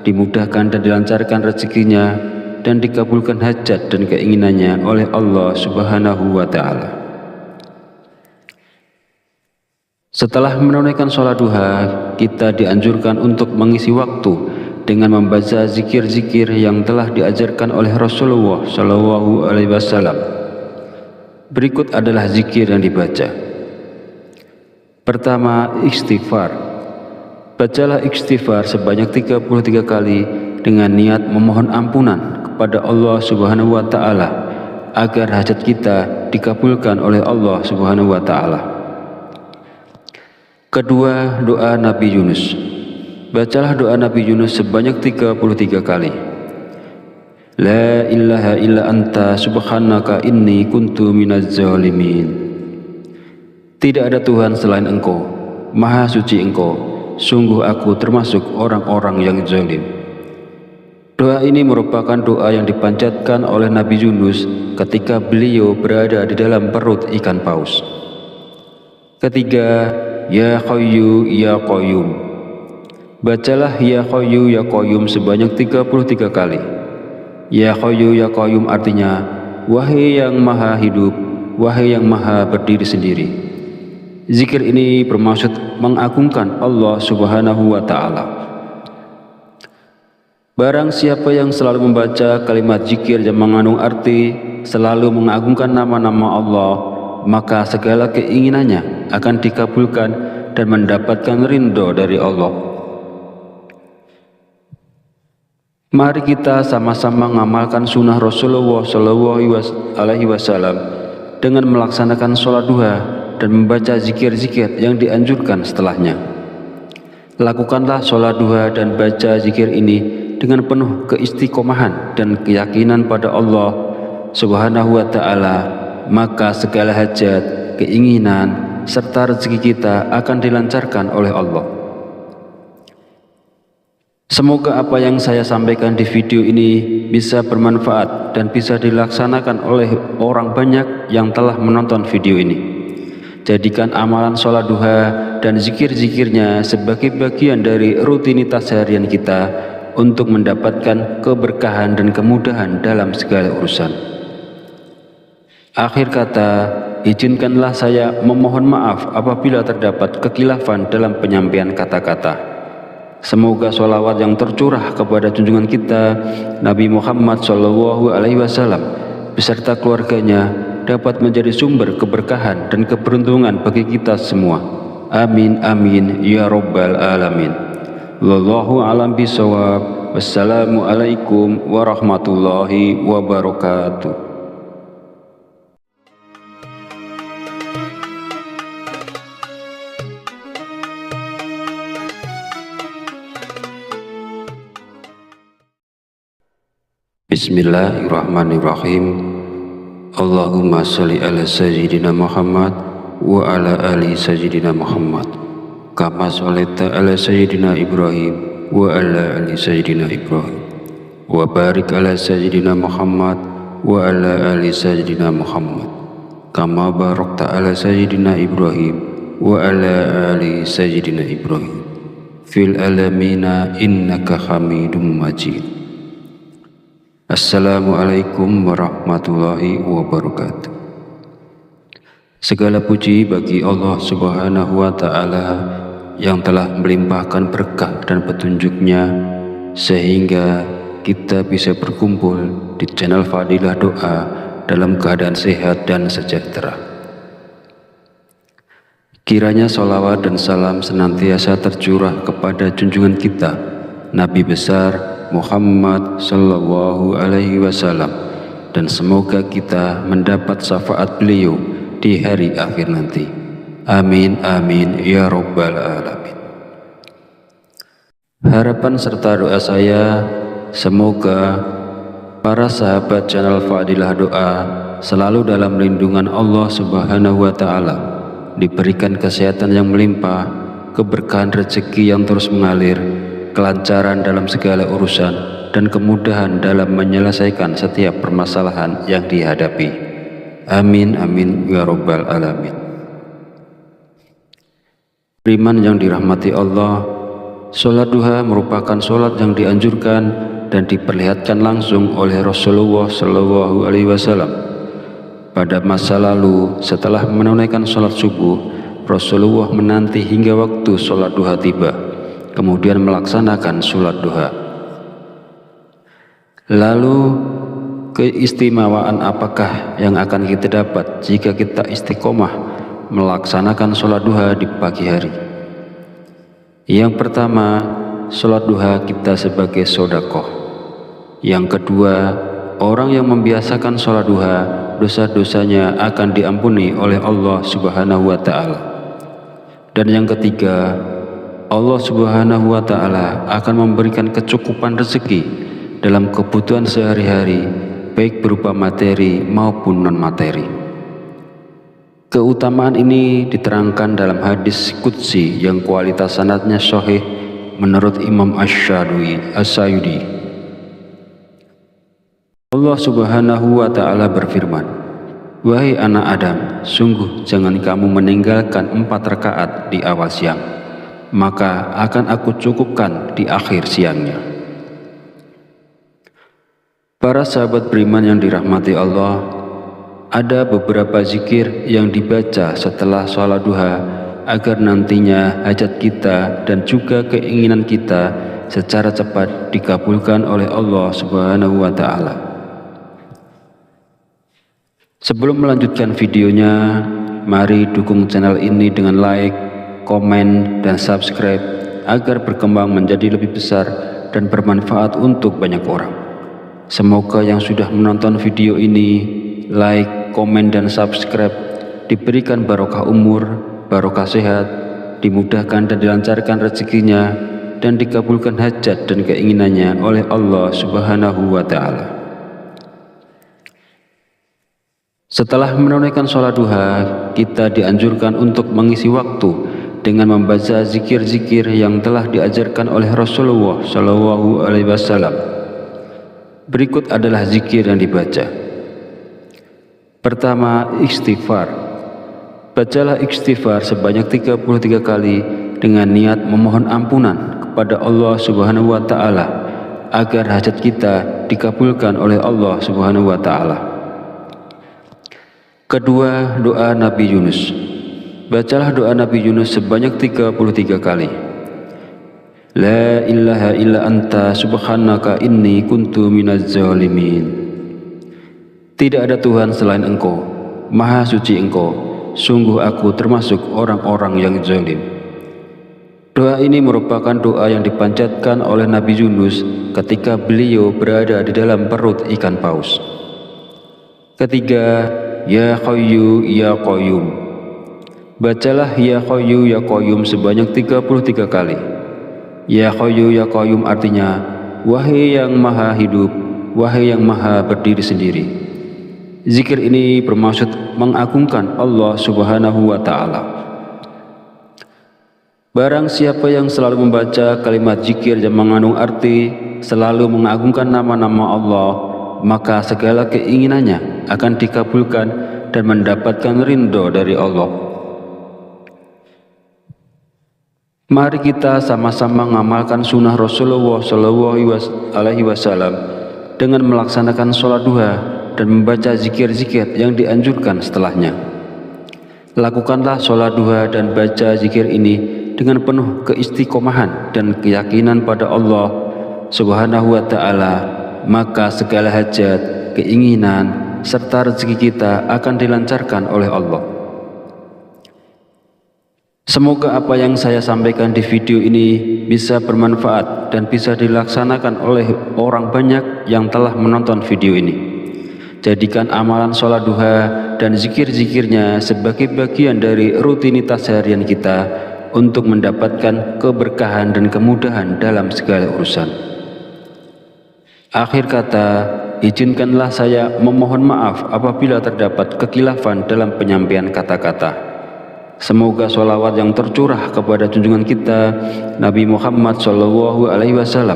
dimudahkan dan dilancarkan rezekinya, dan dikabulkan hajat dan keinginannya oleh Allah Subhanahu wa Ta'ala. Setelah menunaikan sholat duha, kita dianjurkan untuk mengisi waktu dengan membaca zikir-zikir yang telah diajarkan oleh Rasulullah SAW. Berikut adalah zikir yang dibaca. Pertama, istighfar. Bacalah istighfar sebanyak 33 kali dengan niat memohon ampunan kepada Allah Subhanahu wa Ta'ala agar hajat kita dikabulkan oleh Allah Subhanahu wa Ta'ala. Kedua, doa Nabi Yunus. Bacalah doa Nabi Yunus sebanyak 33 kali. La ilaha illa anta subhanaka inni kuntu minaz zalimin. Tidak ada Tuhan selain Engkau, Maha suci Engkau, sungguh aku termasuk orang-orang yang zalim. Doa ini merupakan doa yang dipanjatkan oleh Nabi Yunus ketika beliau berada di dalam perut ikan paus. Ketiga, Ya Hayyu Ya Qayyum. Bacalah Ya Hayyu Ya Qayyum sebanyak 33 kali. Ya Hayyu Ya Qayyum artinya, wahai yang maha hidup, wahai yang maha berdiri sendiri. Zikir ini bermaksud mengagungkan Allah Subhanahu wa Ta'ala. Barang siapa yang selalu membaca kalimat zikir yang mengandung arti selalu mengagungkan nama-nama Allah, maka segala keinginannya akan dikabulkan dan mendapatkan ridho dari Allah. Mari kita sama-sama mengamalkan sunnah Rasulullah SAW dengan melaksanakan sholat duha dan membaca zikir-zikir yang dianjurkan setelahnya. Lakukanlah sholat duha dan baca zikir ini dengan penuh keistiqomahan dan keyakinan pada Allah Subhanahu wa Ta'ala, maka segala hajat, keinginan, serta rezeki kita akan dilancarkan oleh Allah. Semoga apa yang saya sampaikan di video ini bisa bermanfaat dan bisa dilaksanakan oleh orang banyak yang telah menonton video ini. Jadikan amalan sholat duha dan zikir-zikirnya sebagai bagian dari rutinitas harian kita untuk mendapatkan keberkahan dan kemudahan dalam segala urusan. Akhir kata, izinkanlah saya memohon maaf apabila terdapat kekhilafan dalam penyampaian kata-kata. Semoga sholawat yang tercurah kepada junjungan kita Nabi Muhammad SAW beserta keluarganya dapat menjadi sumber keberkahan dan keberuntungan bagi kita semua. Amin amin ya rabbal alamin. Wallahu a'lam bishawab. Wassalamualaikum warahmatullahi wabarakatuh. Bismillahirrahmanirrahim. Allahumma sholli ala sayyidina Muhammad wa ala ali sayyidina Muhammad kama sholaita ala sayyidina Ibrahim wa ala ali sayyidina Ibrahim wa barik ala sayyidina Muhammad wa ala ali sayyidina Muhammad kama barakta ala sayyidina Ibrahim wa ala ali sayyidina Ibrahim fil alamina innaka hamidum majid. Assalamualaikum warahmatullahi wabarakatuh. Segala puji bagi Allah Subhanahu wa Ta'ala yang telah melimpahkan berkah dan petunjuknya sehingga kita bisa berkumpul di channel Fadilah Doa dalam keadaan sehat dan sejahtera. Kiranya sholawat dan salam senantiasa tercurah kepada junjungan kita Nabi besar Muhammad Sallallahu Alaihi Wasallam, dan semoga kita mendapat syafaat beliau di hari akhir nanti. Amin amin ya rabbal alamin. Harapan serta doa saya, semoga para sahabat channel Fadilah Doa selalu dalam lindungan Allah Subhanahu wa Ta'ala, diberikan kesehatan yang melimpah, keberkahan rezeki yang terus mengalir, kelancaran dalam segala urusan, dan kemudahan dalam menyelesaikan setiap permasalahan yang dihadapi. Amin amin ya rabbal alamin. Beriman yang dirahmati Allah, sholat duha merupakan sholat yang dianjurkan dan diperlihatkan langsung oleh Rasulullah Shallallahu Alaihi Wasallam. Pada masa lalu, setelah menunaikan sholat subuh, Rasulullah menanti hingga waktu sholat duha tiba, kemudian melaksanakan sholat duha. Lalu keistimewaan apakah yang akan kita dapat jika kita istiqomah melaksanakan sholat duha di pagi hari? Yang pertama, sholat duha kita sebagai sedekah. Yang kedua, orang yang membiasakan sholat duha, dosa-dosanya akan diampuni oleh Allah Subhanahu wa Ta'ala. Dan yang ketiga, Allah Subhanahu wa Ta'ala akan memberikan kecukupan rezeki dalam kebutuhan sehari-hari, baik berupa materi maupun non-materi. Keutamaan ini diterangkan dalam hadis qudsi yang kualitas sanadnya sahih menurut Imam Asy-Syayudi. Allah Subhanahu wa Ta'ala berfirman, "Wahai anak Adam, sungguh jangan kamu meninggalkan 4 rakaat di awal siang, maka akan aku cukupkan di akhir siangnya." Para sahabat beriman yang dirahmati Allah, ada beberapa zikir yang dibaca setelah sholat duha agar nantinya hajat kita dan juga keinginan kita secara cepat dikabulkan oleh Allah Subhanahu wa Ta'ala. Sebelum melanjutkan videonya, mari dukung channel ini dengan like, komen, dan subscribe agar berkembang menjadi lebih besar dan bermanfaat untuk banyak orang. Semoga yang sudah menonton video ini, like, komen, dan subscribe diberikan barokah umur, barokah sehat, dimudahkan dan dilancarkan rezekinya, dan dikabulkan hajat dan keinginannya oleh Allah Subhanahu wa Ta'ala. Setelah menunaikan sholat duha, kita dianjurkan untuk mengisi waktu dengan membaca zikir-zikir yang telah diajarkan oleh Rasulullah Shallallahu Alaihi Wasallam. Berikut adalah zikir yang dibaca. Pertama, istighfar. Bacalah istighfar sebanyak 33 kali dengan niat memohon ampunan kepada Allah Subhanahu wa Ta'ala agar hajat kita dikabulkan oleh Allah Subhanahu wa Ta'ala. Kedua, doa Nabi Yunus. Bacalah doa Nabi Yunus sebanyak 33 kali. La ilaha illa anta subhanaka inni kuntu minaz zalimin. Tidak ada Tuhan selain Engkau, Maha suci Engkau, sungguh aku termasuk orang-orang yang zalim. Doa ini merupakan doa yang dipanjatkan oleh Nabi Yunus ketika beliau berada di dalam perut ikan paus. Ketiga, Ya Hayyu Ya Qayyum. Bacalah Ya Hayyu Ya Qayyum sebanyak 33 kali. Ya Hayyu Ya Qayyum artinya, wahai yang maha hidup, wahai yang maha berdiri sendiri. Zikir ini bermaksud mengagungkan Allah Subhanahu wa Ta'ala. Barang siapa yang selalu membaca kalimat zikir yang mengandung arti selalu mengagungkan nama-nama Allah, maka segala keinginannya akan dikabulkan dan mendapatkan ridho dari Allah. Mari kita sama-sama mengamalkan sunnah Rasulullah Shallallahu Alaihi Wasallam dengan melaksanakan sholat duha dan membaca zikir-zikir yang dianjurkan setelahnya. Lakukanlah sholat duha dan baca zikir ini dengan penuh keistiqomahan dan keyakinan pada Allah Subhanahu wa Ta'ala, maka segala hajat, keinginan, serta rezeki kita akan dilancarkan oleh Allah. Semoga apa yang saya sampaikan di video ini bisa bermanfaat dan bisa dilaksanakan oleh orang banyak yang telah menonton video ini. Jadikan amalan sholat duha dan zikir-zikirnya sebagai bagian dari rutinitas harian kita untuk mendapatkan keberkahan dan kemudahan dalam segala urusan. Akhir kata, izinkanlah saya memohon maaf apabila terdapat kekhilafan dalam penyampaian kata-kata. Semoga sholawat yang tercurah kepada junjungan kita Nabi Muhammad SAW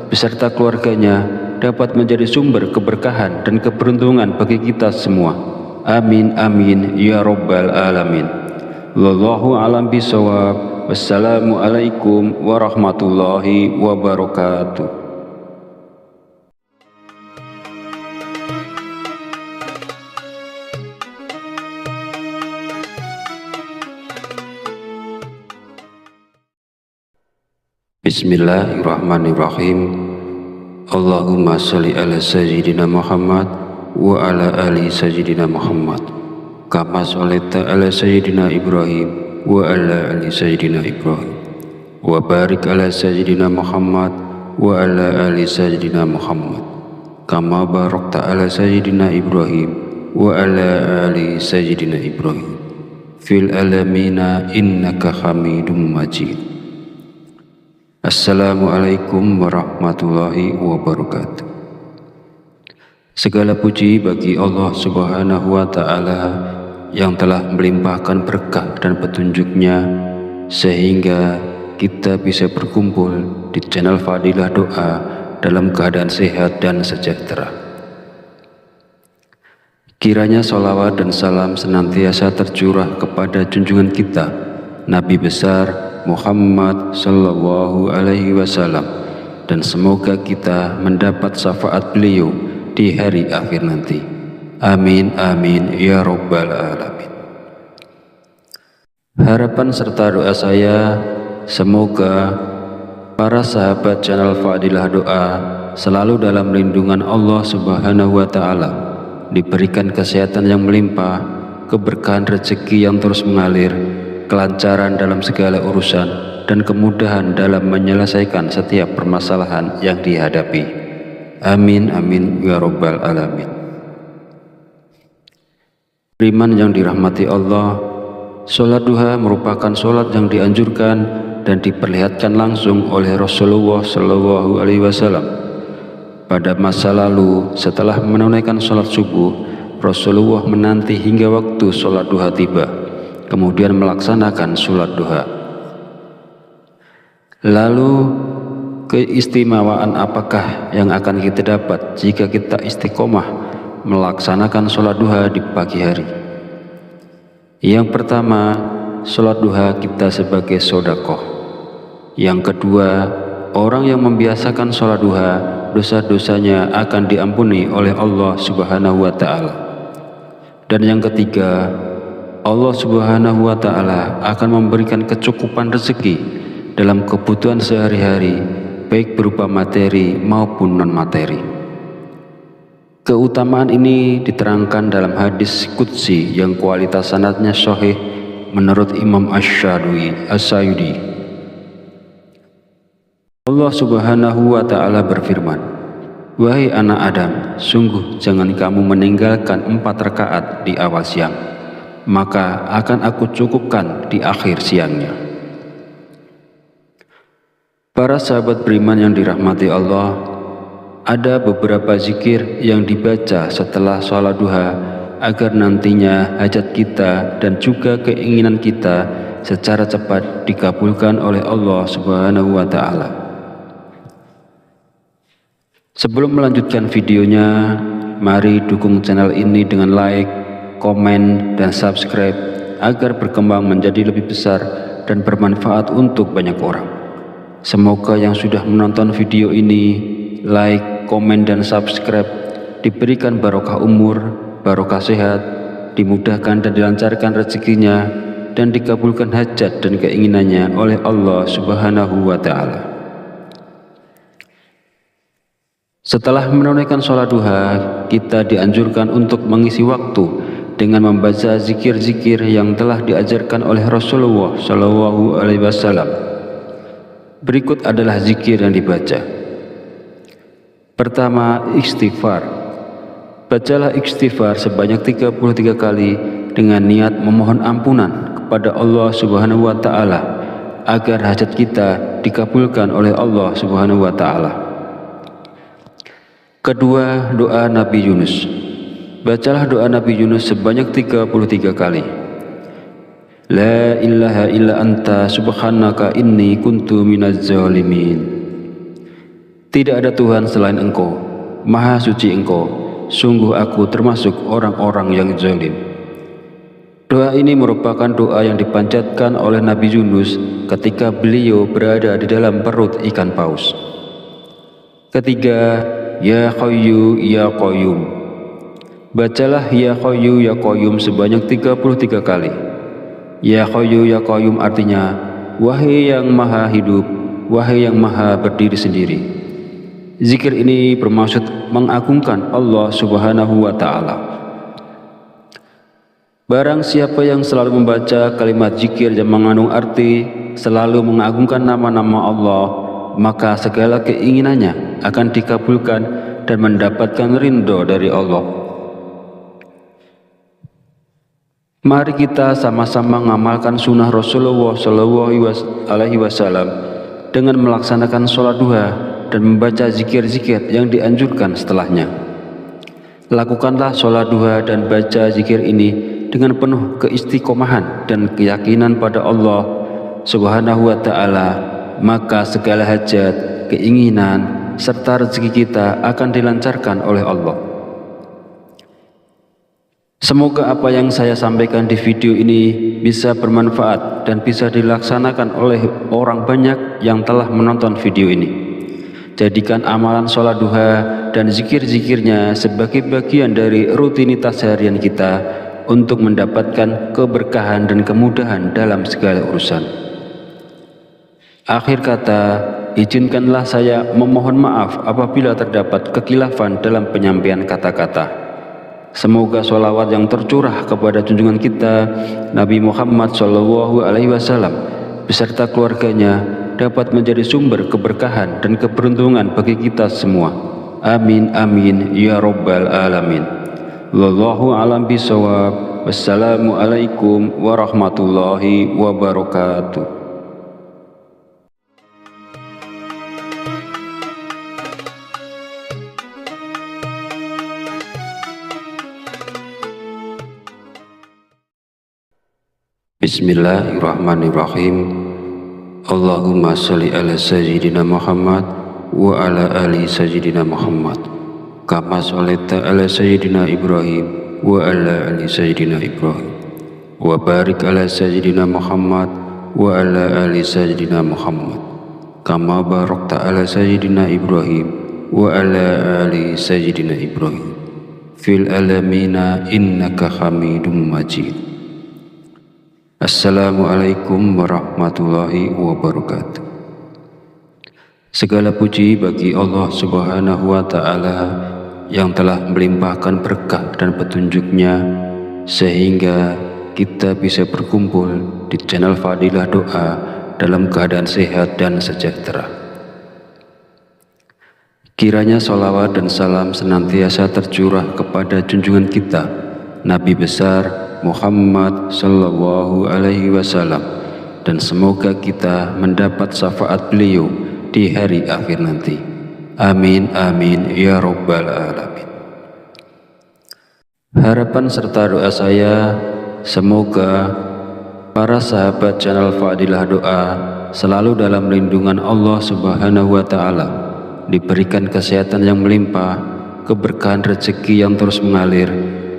beserta keluarganya dapat menjadi sumber keberkahan dan keberuntungan bagi kita semua. Amin amin ya rabbal alamin. Wallahu a'lam bishawab. Wassalamualaikum warahmatullahi wabarakatuh. Bismillahirrahmanirrahim. Allahumma sholli ala sayyidina Muhammad wa ala ali sayyidina Muhammad kama sholaita ala sayyidina Ibrahim wa ala ali sayyidina Ibrahim wa barik ala sayyidina Muhammad wa ala ali sayyidina Muhammad kama barakta ala sayyidina Ibrahim wa ala ali sayyidina Ibrahim fil alamina innaka hamidum majid. Assalamualaikum warahmatullahi wabarakatuh. Segala puji bagi Allah Subhanahu wa Ta'ala yang telah melimpahkan berkah dan petunjuknya sehingga kita bisa berkumpul di channel Fadilah Doa dalam keadaan sehat dan sejahtera. Kiranya sholawat dan salam senantiasa tercurah kepada junjungan kita Nabi besar Muhammad sallallahu alaihi wasallam, dan semoga kita mendapat syafaat beliau di hari akhir nanti. Amin amin ya rabbal alamin. Harapan serta doa saya, semoga para sahabat channel Fadilah Doa selalu dalam lindungan Allah Subhanahu wa Ta'ala, diberikan kesehatan yang melimpah, keberkahan rezeki yang terus mengalir, kelancaran dalam segala urusan, dan kemudahan dalam menyelesaikan setiap permasalahan yang dihadapi. Amin amin ya rabbal alamin. Beriman yang dirahmati Allah, sholat duha merupakan sholat yang dianjurkan dan diperlihatkan langsung oleh Rasulullah SAW. Pada masa lalu, setelah menunaikan sholat subuh, Rasulullah menanti hingga waktu sholat duha tiba, kemudian melaksanakan sholat duha. Lalu keistimewaan apakah yang akan kita dapat jika kita istiqomah melaksanakan sholat duha di pagi hari? Yang pertama, sholat duha kita sebagai sedekah. Yang kedua, orang yang membiasakan sholat duha, dosa-dosanya akan diampuni oleh Allah Subhanahu wa Ta'ala. Dan yang ketiga, Allah Subhanahu wa Ta'ala akan memberikan kecukupan rezeki dalam kebutuhan sehari-hari, baik berupa materi maupun non-materi. Keutamaan ini diterangkan dalam hadis qudsi yang kualitas sanadnya sahih menurut Imam Asy-Syadili. Allah Subhanahu wa Ta'ala berfirman, "Wahai anak Adam, sungguh jangan kamu meninggalkan 4 rakaat di awal siang, maka akan aku cukupkan di akhir siangnya." Para sahabat beriman yang dirahmati Allah, ada beberapa zikir yang dibaca setelah sholat duha agar nantinya hajat kita dan juga keinginan kita secara cepat dikabulkan oleh Allah Subhanahu wa Ta'ala. Sebelum melanjutkan videonya, mari dukung channel ini dengan like, komen, dan subscribe agar berkembang menjadi lebih besar dan bermanfaat untuk banyak orang. Semoga yang sudah menonton video ini, like, komen, dan subscribe diberikan barokah umur, barokah sehat, dimudahkan dan dilancarkan rezekinya, dan dikabulkan hajat dan keinginannya oleh Allah Subhanahu wa Ta'ala. Setelah menunaikan sholat duha, kita dianjurkan untuk mengisi waktu dengan membaca zikir-zikir yang telah diajarkan oleh Rasulullah Shallallahu Alaihi Wasallam. Berikut adalah zikir yang dibaca. Pertama, istighfar. Bacalah istighfar sebanyak 33 kali dengan niat memohon ampunan kepada Allah Subhanahu wa Ta'ala agar hajat kita dikabulkan oleh Allah Subhanahu wa Ta'ala. Kedua, doa Nabi Yunus. Bacalah doa Nabi Yunus sebanyak 33 kali. La ilaha illa anta subhanaka inni kuntu minaz zalimin. Tidak ada Tuhan selain Engkau, Maha Suci Engkau, sungguh aku termasuk orang-orang yang zalim. Doa ini merupakan doa yang dipanjatkan oleh Nabi Yunus ketika beliau berada di dalam perut ikan paus. Ketiga, Ya Hayyu Ya Qayyum. Bacalah Ya Hayyu Ya Qayyum sebanyak 33 kali. Ya Hayyu Ya Qayyum artinya, wahai yang maha hidup, wahai yang maha berdiri sendiri. Zikir ini bermaksud mengagungkan Allah Subhanahu wa Ta'ala. Barang siapa yang selalu membaca kalimat zikir yang mengandung arti selalu mengagungkan nama-nama Allah, maka segala keinginannya akan dikabulkan dan mendapatkan ridho dari Allah. Mari kita sama-sama mengamalkan sunnah Rasulullah Shallallahu Alaihi Wasallam dengan melaksanakan sholat duha dan membaca zikir-zikir yang dianjurkan setelahnya. Lakukanlah sholat duha dan baca zikir ini dengan penuh keistiqomahan dan keyakinan pada Allah Subhanahu wa Ta'ala, maka segala hajat, keinginan, serta rezeki kita akan dilancarkan oleh Allah. Semoga apa yang saya sampaikan di video ini bisa bermanfaat dan bisa dilaksanakan oleh orang banyak yang telah menonton video ini. Jadikan amalan sholat duha dan zikir-zikirnya sebagai bagian dari rutinitas harian kita untuk mendapatkan keberkahan dan kemudahan dalam segala urusan. Akhir kata, izinkanlah saya memohon maaf apabila terdapat kekhilafan dalam penyampaian kata-kata. Semoga sholawat yang tercurah kepada junjungan kita Nabi Muhammad Shallallahu Alaihi Wasallam beserta keluarganya dapat menjadi sumber keberkahan dan keberuntungan bagi kita semua. Amin amin ya rabbal alamin. Wallahu a'lam bishawab. Wassalamualaikum warahmatullahi wabarakatuh. Bismillahirrahmanirrahim. Allahumma sholli ala sayyidina Muhammad wa ala ali sayyidina Muhammad kama sholaita ala sayyidina Ibrahim wa ala ali sayyidina Ibrahim wa barik ala sayyidina Muhammad wa ala ali sayyidina Muhammad kama barakta ala sayyidina Ibrahim wa ala ali sayyidina Ibrahim fil alamina innaka hamidum majid. Assalamualaikum warahmatullahi wabarakatuh. Segala puji bagi Allah Subhanahu wa Ta'ala yang telah melimpahkan berkah dan petunjuknya sehingga kita bisa berkumpul di channel Fadilah Doa dalam keadaan sehat dan sejahtera. Kiranya sholawat dan salam senantiasa tercurah kepada junjungan kita Nabi besar Muhammad Sallallahu Alaihi Wasallam, dan semoga kita mendapat syafaat beliau di hari akhir nanti. Amin amin ya rabbal alamin. Harapan serta doa saya, semoga para sahabat channel Fadilah Doa selalu dalam lindungan Allah Subhanahu wa Ta'ala, diberikan kesehatan yang melimpah, keberkahan rezeki yang terus mengalir,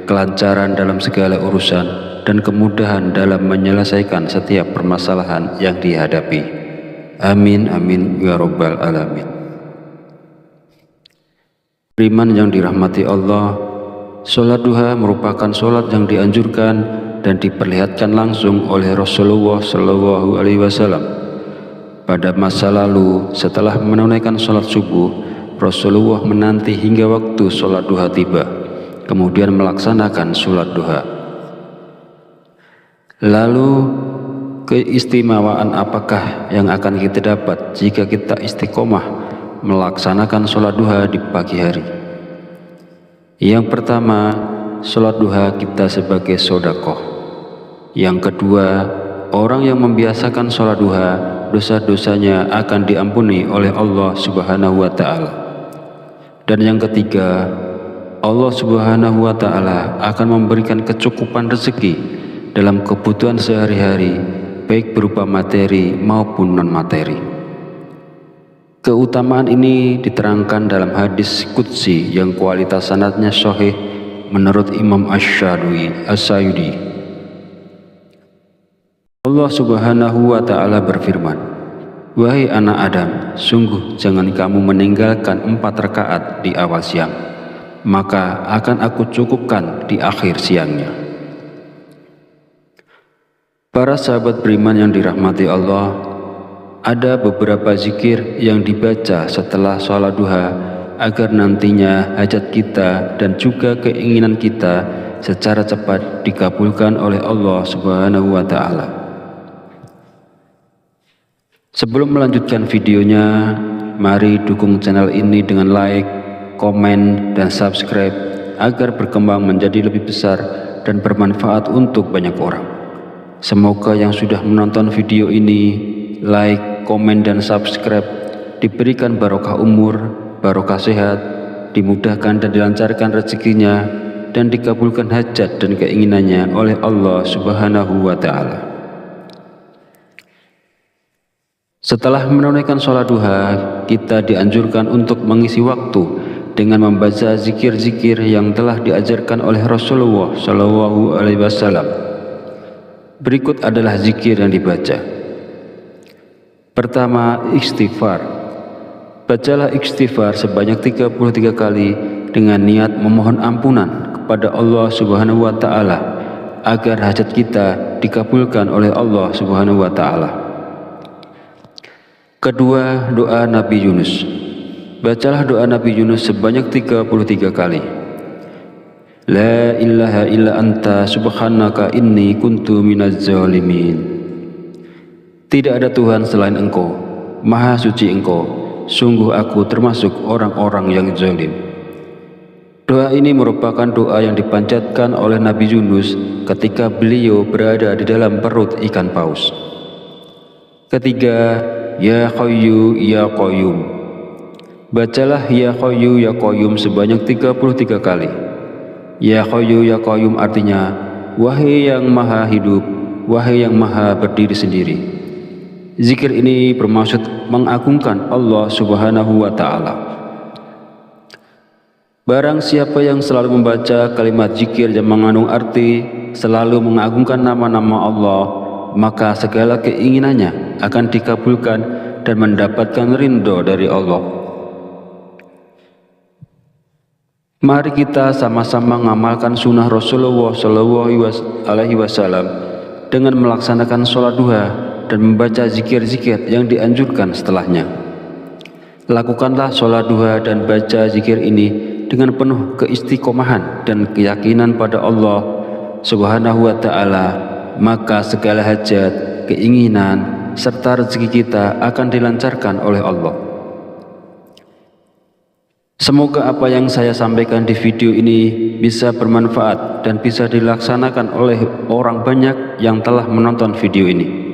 kelancaran dalam segala urusan, dan kemudahan dalam menyelesaikan setiap permasalahan yang dihadapi. Amin amin ya rabbal alamin. Beriman yang dirahmati Allah, Sholat duha merupakan sholat yang dianjurkan dan diperlihatkan langsung oleh Rasulullah SAW. Pada masa lalu, setelah menunaikan sholat subuh, Rasulullah menanti hingga waktu sholat duha tiba, kemudian melaksanakan sholat duha. Lalu, keistimewaan apakah yang akan kita dapat jika kita istiqomah melaksanakan sholat duha di pagi hari? Yang pertama, sholat duha kita sebagai sodakoh. Yang kedua, orang yang membiasakan sholat duha, dosa-dosanya akan diampuni oleh Allah Subhanahu wa Ta'ala. Dan yang ketiga, Allah Subhanahu wa Ta'ala akan memberikan kecukupan rezeki dalam kebutuhan sehari-hari, baik berupa materi maupun non-materi. Keutamaan ini diterangkan dalam hadis qudsi yang kualitas sanadnya sahih menurut Imam Asy-Syayudi. Allah Subhanahu wa Ta'ala berfirman, "Wahai anak Adam, sungguh jangan kamu meninggalkan 4 rakaat di awal siang, maka akan aku cukupkan di akhir siangnya." Para sahabat beriman yang dirahmati Allah, ada beberapa zikir yang dibaca setelah sholat duha agar nantinya hajat kita dan juga keinginan kita secara cepat dikabulkan oleh Allah Subhanahu wa Ta'ala. Sebelum melanjutkan videonya, mari dukung channel ini dengan like, komen, dan subscribe agar berkembang menjadi lebih besar dan bermanfaat untuk banyak orang. Semoga yang sudah menonton video ini, like, komen, dan subscribe diberikan barokah umur, barokah sehat, dimudahkan dan dilancarkan rezekinya, dan dikabulkan hajat dan keinginannya oleh Allah Subhanahu wa Ta'ala. Setelah menunaikan sholat duha, kita dianjurkan untuk mengisi waktu dengan membaca zikir-zikir yang telah diajarkan oleh Rasulullah SAW. Berikut adalah zikir yang dibaca. Pertama, istighfar. Bacalah istighfar sebanyak 33 kali dengan niat memohon ampunan kepada Allah Subhanahu wa Ta'ala agar hajat kita dikabulkan oleh Allah Subhanahu wa Ta'ala. Kedua, doa Nabi Yunus. Bacalah doa Nabi Yunus sebanyak 33 kali. La ilaha illa anta subhanaka inni kuntu minaz zalimin. Tidak ada Tuhan selain Engkau, Maha Suci Engkau, sungguh aku termasuk orang-orang yang zalim. Doa ini merupakan doa yang dipanjatkan oleh Nabi Yunus ketika beliau berada di dalam perut ikan paus. Ketiga, Ya Hayyu Ya Qayyum. Bacalah Ya Hayyu Ya Qayyum sebanyak 33 kali. Ya Hayyu Ya Qayyum artinya, wahai yang maha hidup, wahai yang maha berdiri sendiri. Zikir ini bermaksud mengagungkan Allah Subhanahu wa Ta'ala. Barang siapa yang selalu membaca kalimat zikir yang mengandung arti selalu mengagungkan nama-nama Allah, maka segala keinginannya akan dikabulkan dan mendapatkan ridho dari Allah. Mari kita sama-sama mengamalkan sunnah Rasulullah SAW dengan melaksanakan sholat duha dan membaca zikir-zikir yang dianjurkan setelahnya. Lakukanlah sholat duha dan baca zikir ini dengan penuh keistiqomahan dan keyakinan pada Allah Subhanahu wa Ta'ala, maka segala hajat, keinginan, serta rezeki kita akan dilancarkan oleh Allah. Semoga apa yang saya sampaikan di video ini bisa bermanfaat dan bisa dilaksanakan oleh orang banyak yang telah menonton video ini.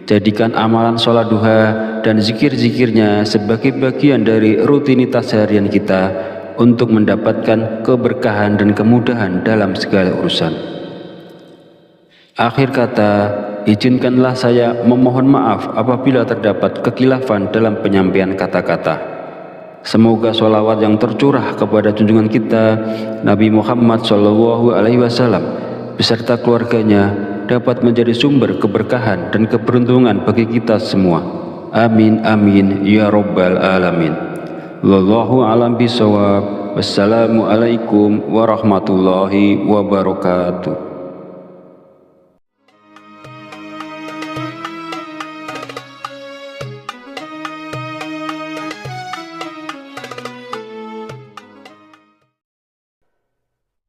Jadikan amalan sholat duha dan zikir-zikirnya sebagai bagian dari rutinitas harian kita untuk mendapatkan keberkahan dan kemudahan dalam segala urusan. Akhir kata, izinkanlah saya memohon maaf apabila terdapat kekhilafan dalam penyampaian kata-kata. Semoga sholawat yang tercurah kepada junjungan kita Nabi Muhammad SAW beserta keluarganya dapat menjadi sumber keberkahan dan keberuntungan bagi kita semua. Amin amin ya rabbal alamin. Wallahu a'lam bishawab. Wassalamualaikum warahmatullahi wabarakatuh.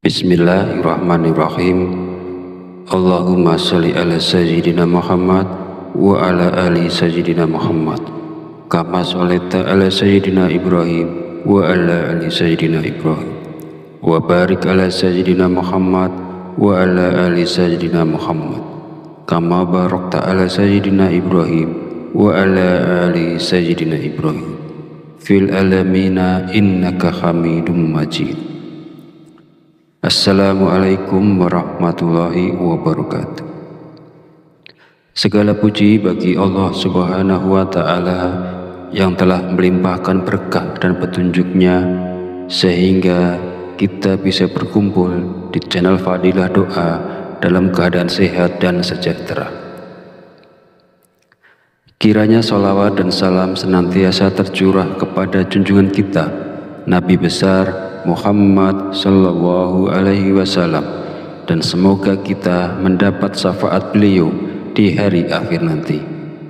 Bismillahirrahmanirrahim. Allahumma sholli ala sayyidina Muhammad wa ala ali sayyidina Muhammad kama sholaita ala sayyidina Ibrahim wa ala ali sayyidina Ibrahim wa barik ala sayyidina Muhammad wa ala ali sayyidina Muhammad kama barakta ala sayyidina Ibrahim wa ala ali sayyidina Ibrahim fil alamina innaka hamidum majid. Assalamualaikum warahmatullahi wabarakatuh. Segala puji bagi Allah Subhanahu wa Ta'ala yang telah melimpahkan berkah dan petunjuknya sehingga kita bisa berkumpul di channel Fadilah Doa dalam keadaan sehat dan sejahtera. Kiranya sholawat dan salam senantiasa tercurah kepada junjungan kita Nabi besar Muhammad Sallallahu Alaihi Wasallam, dan semoga kita mendapat syafaat beliau di hari akhir nanti.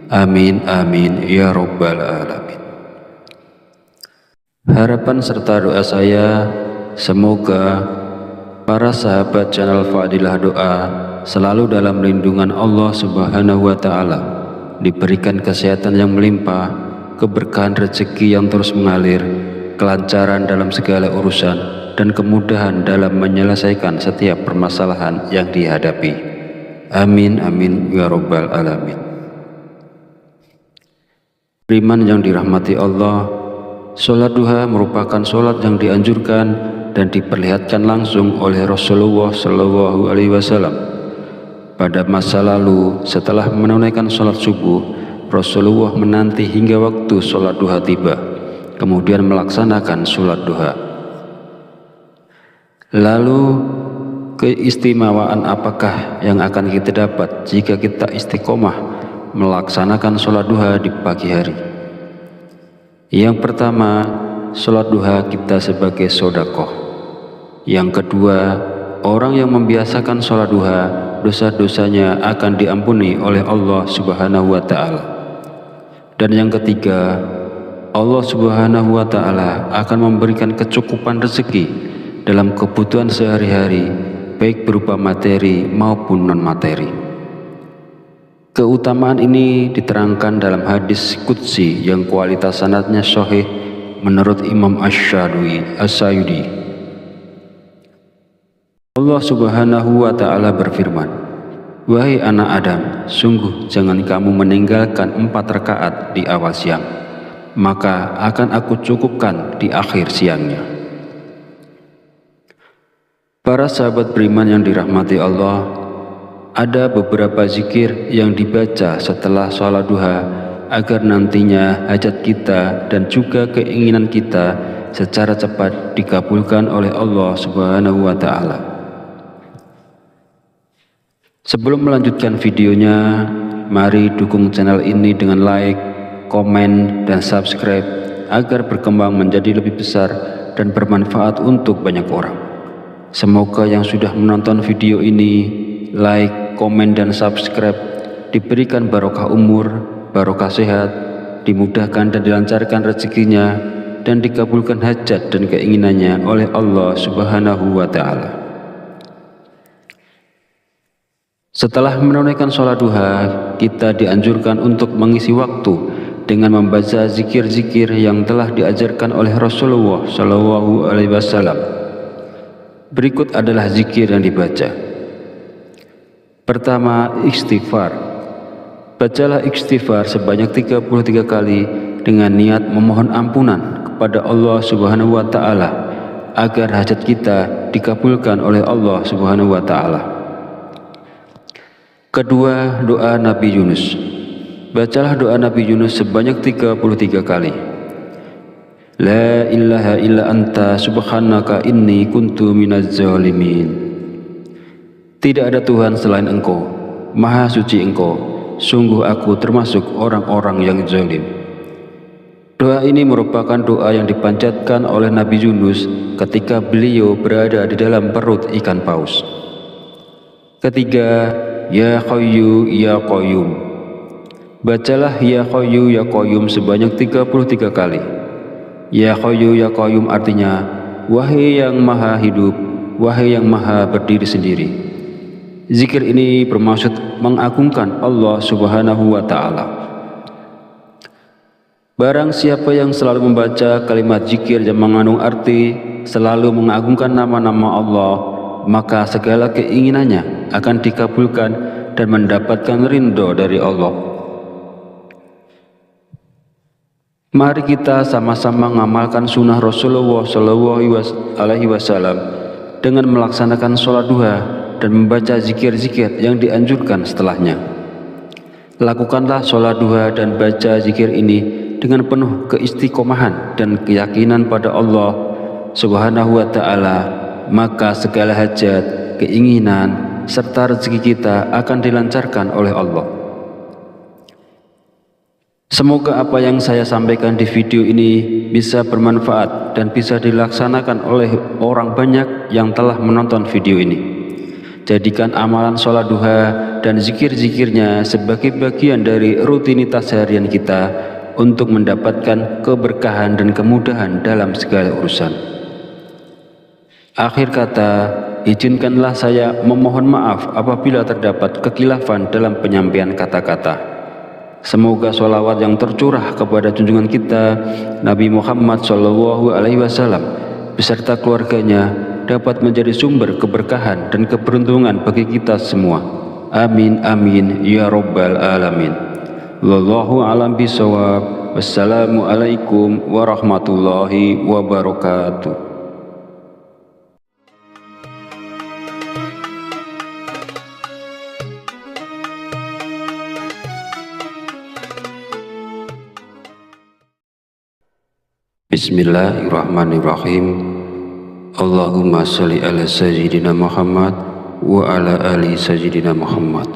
Amin amin ya Rabbal Alamin. Harapan serta doa saya, semoga para sahabat channel Fadilah Doa selalu dalam lindungan Allah Subhanahu wa Ta'ala, diberikan kesehatan yang melimpah, keberkahan rezeki yang terus mengalir, kelancaran dalam segala urusan, dan kemudahan dalam menyelesaikan setiap permasalahan yang dihadapi. Amin amin ya Rabbal Alamin. Beriman yang dirahmati Allah, sholat duha merupakan sholat yang dianjurkan dan diperlihatkan langsung oleh Rasulullah Shallallahu Alaihi Wasallam. Pada masa lalu, setelah menunaikan sholat subuh, Rasulullah menanti hingga waktu sholat duha tiba, kemudian melaksanakan sholat duha. Lalu keistimewaan apakah yang akan kita dapat jika kita istiqomah melaksanakan sholat duha di pagi hari? Yang pertama, sholat duha kita sebagai sodakoh. Yang kedua, orang yang membiasakan sholat duha, dosa-dosanya akan diampuni oleh Allah Subhanahu wa Ta'ala. Dan yang ketiga, Allah Subhanahu wa Ta'ala akan memberikan kecukupan rezeki dalam kebutuhan sehari-hari, baik berupa materi maupun non-materi. Keutamaan ini diterangkan dalam hadis qudsi yang kualitas sanadnya sahih menurut Imam Asy-Syayudi. Allah Subhanahu wa Ta'ala berfirman, "Wahai anak Adam, sungguh jangan kamu meninggalkan 4 rakaat di awal siang, maka akan aku cukupkan di akhir siangnya." Para sahabat beriman yang dirahmati Allah, ada beberapa zikir yang dibaca setelah sholat duha agar nantinya hajat kita dan juga keinginan kita secara cepat dikabulkan oleh Allah Subhanahu wa Ta'ala. Sebelum melanjutkan videonya, mari dukung channel ini dengan like, komen, dan subscribe agar berkembang menjadi lebih besar dan bermanfaat untuk banyak orang. Semoga yang sudah menonton video ini, like, komen, dan subscribe diberikan barokah umur, barokah sehat, dimudahkan dan dilancarkan rezekinya, dan dikabulkan hajat dan keinginannya oleh Allah Subhanahu wa Ta'ala. Setelah menunaikan sholat duha, kita dianjurkan untuk mengisi waktu dengan membaca zikir-zikir yang telah diajarkan oleh Rasulullah Shallallahu Alaihi Wasallam. Berikut adalah zikir yang dibaca. Pertama, istighfar. Bacalah istighfar sebanyak 33 kali dengan niat memohon ampunan kepada Allah Subhanahu wa Ta'ala agar hajat kita dikabulkan oleh Allah Subhanahu wa Ta'ala. Kedua, doa Nabi Yunus. Bacalah doa Nabi Yunus sebanyak 33 kali. La ilaha illa anta subhanaka inni kuntu minaz zalimin. Tidak ada Tuhan selain Engkau, Maha suci Engkau, sungguh aku termasuk orang-orang yang zalim. Doa ini merupakan doa yang dipanjatkan oleh Nabi Yunus ketika beliau berada di dalam perut ikan paus. Ketiga, Ya Hayyu Ya Qayyum. Bacalah Ya Hayyu Ya Qayyum sebanyak 33 kali. Ya Hayyu Ya Qayyum artinya, wahai yang maha hidup, wahai yang maha berdiri sendiri. Zikir ini bermaksud mengagungkan Allah Subhanahu wa Ta'ala. Barang siapa yang selalu membaca kalimat zikir yang mengandung arti selalu mengagungkan nama-nama Allah, maka segala keinginannya akan dikabulkan dan mendapatkan ridho dari Allah. Mari kita sama-sama mengamalkan sunnah Rasulullah SAW dengan melaksanakan sholat duha dan membaca zikir-zikir yang dianjurkan setelahnya. Lakukanlah sholat duha dan baca zikir ini dengan penuh keistiqomahan dan keyakinan pada Allah Subhanahu wa Ta'ala, maka segala hajat, keinginan, serta rezeki kita akan dilancarkan oleh Allah. Semoga apa yang saya sampaikan di video ini bisa bermanfaat dan bisa dilaksanakan oleh orang banyak yang telah menonton video ini. Jadikan amalan sholat duha dan zikir-zikirnya sebagai bagian dari rutinitas harian kita untuk mendapatkan keberkahan dan kemudahan dalam segala urusan. Akhir kata, izinkanlah saya memohon maaf apabila terdapat kekhilafan dalam penyampaian kata-kata. Semoga sholawat yang tercurah kepada junjungan kita Nabi Muhammad SAW beserta keluarganya dapat menjadi sumber keberkahan dan keberuntungan bagi kita semua. Amin amin ya rabbal alamin. Wallahu a'lam bishawab. Wassalamualaikum warahmatullahi wabarakatuh. Bismillahirrahmanirrahim. Allahumma sholli ala sayyidina Muhammad wa ala ali sayyidina Muhammad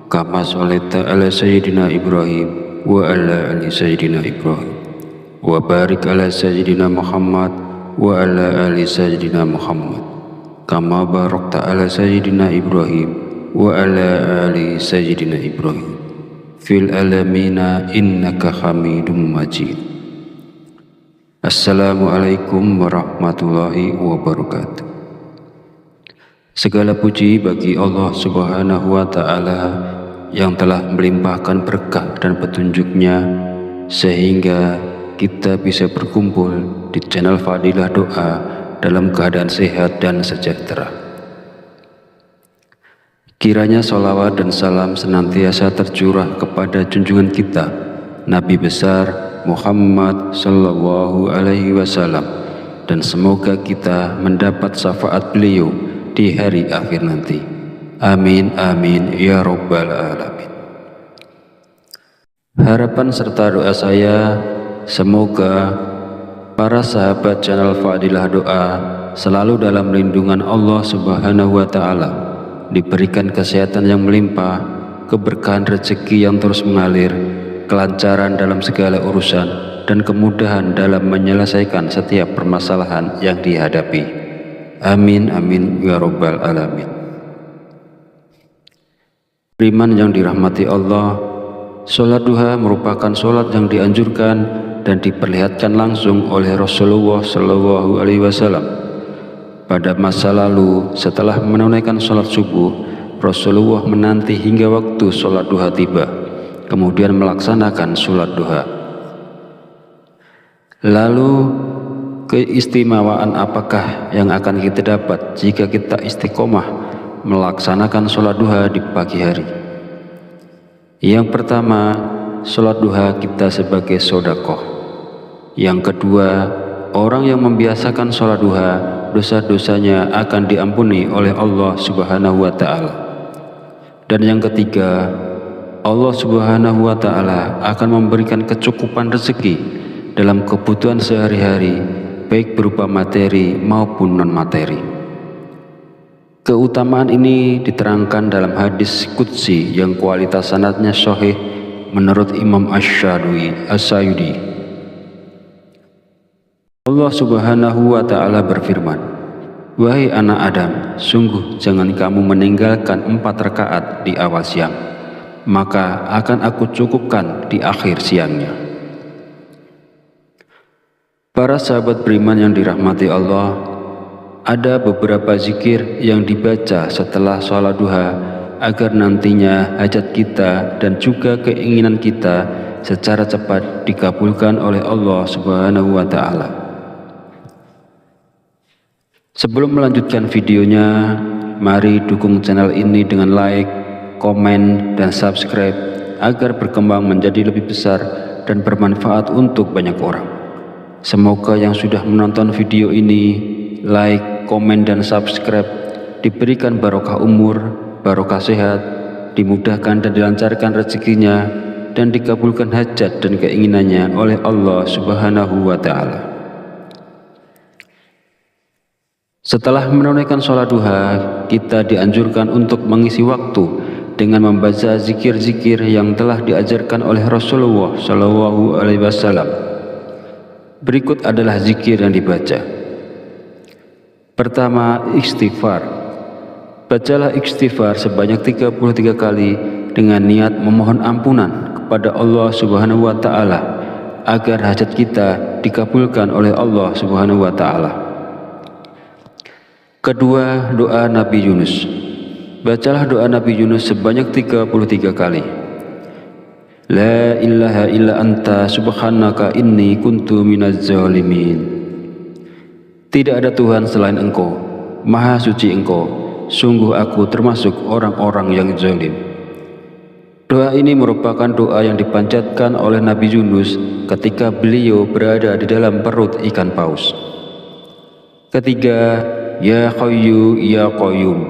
kama sholaita ala sayyidina Ibrahim wa ala ali sayyidina Ibrahim wa barik ala sayyidina Muhammad wa ala ali sayyidina Muhammad kama barakta ala sayyidina Ibrahim wa ala ali sayyidina Ibrahim fil alamina innaka Hamidum Majid. Assalamualaikum warahmatullahi wabarakatuh. Segala puji bagi Allah Subhanahu wa Ta'ala yang telah melimpahkan berkah dan petunjuknya sehingga kita bisa berkumpul di channel Fadilah Doa dalam keadaan sehat dan sejahtera. Kiranya sholawat dan salam senantiasa tercurah kepada junjungan kita Nabi besar Muhammad Sallallahu Alaihi Wasallam, dan semoga kita mendapat syafaat beliau di hari akhir nanti. Amin amin ya rabbal alamin. Harapan serta doa saya, semoga para sahabat channel Fadilah Doa selalu dalam lindungan Allah Subhanahu wa Ta'ala, diberikan kesehatan yang melimpah, keberkahan rezeki yang terus mengalir, kelancaran dalam segala urusan, dan kemudahan dalam menyelesaikan setiap permasalahan yang dihadapi. Amin amin ya rabbal alamin. Beriman yang dirahmati Allah, sholat duha merupakan sholat yang dianjurkan dan diperlihatkan langsung oleh Rasulullah Shallallahu Alaihi Wasallam. Pada masa lalu, setelah menunaikan sholat subuh, Rasulullah menanti hingga waktu sholat duha tiba, kemudian melaksanakan sholat duha. Lalu, keistimewaan apakah yang akan kita dapat jika kita istiqomah melaksanakan sholat duha di pagi hari? Yang pertama, sholat duha kita sebagai sodakoh. Yang kedua, orang yang membiasakan sholat duha, dosa-dosanya akan diampuni oleh Allah Subhanahu wa Ta'ala. Dan yang ketiga, Allah Subhanahu wa Ta'ala akan memberikan kecukupan rezeki dalam kebutuhan sehari-hari, baik berupa materi maupun non-materi. Keutamaan ini diterangkan dalam hadis qudsi yang kualitas sanadnya sahih menurut Imam Asy-Syadui As-Sayudi. Allah Subhanahu wa Ta'ala berfirman, "Wahai anak Adam, sungguh jangan kamu meninggalkan 4 rakaat di awal siang, maka akan aku cukupkan di akhir siangnya." Para sahabat beriman yang dirahmati Allah, ada beberapa zikir yang dibaca setelah sholat duha agar nantinya hajat kita dan juga keinginan kita secara cepat dikabulkan oleh Allah Subhanahu wa Ta'ala. Sebelum melanjutkan videonya, mari dukung channel ini dengan like, komen, dan subscribe agar berkembang menjadi lebih besar dan bermanfaat untuk banyak orang. Semoga yang sudah menonton video ini, like, komen, dan subscribe diberikan barokah umur, barokah sehat, dimudahkan dan dilancarkan rezekinya, dan dikabulkan hajat dan keinginannya oleh Allah Subhanahu wa Ta'ala. Setelah menunaikan sholat duha, kita dianjurkan untuk mengisi waktu dengan membaca zikir-zikir yang telah diajarkan oleh Rasulullah Shallallahu Alaihi Wasallam. Berikut adalah zikir yang dibaca. Pertama, istighfar. Bacalah istighfar sebanyak 33 kali dengan niat memohon ampunan kepada Allah Subhanahu wa Ta'ala agar hajat kita dikabulkan oleh Allah Subhanahu wa Ta'ala. Kedua, doa Nabi Yunus. Bacalah doa Nabi Yunus sebanyak 33 kali. La ilaha illa anta subhanaka inni kuntu minaz zalimin. Tidak ada Tuhan selain Engkau, Maha suci Engkau, sungguh aku termasuk orang-orang yang zalim. Doa ini merupakan doa yang dipanjatkan oleh Nabi Yunus ketika beliau berada di dalam perut ikan paus. Ketiga, Ya Hayyu Ya Qayyum.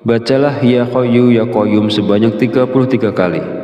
Bacalah Ya Hayyu Ya Qayyum sebanyak 33 kali.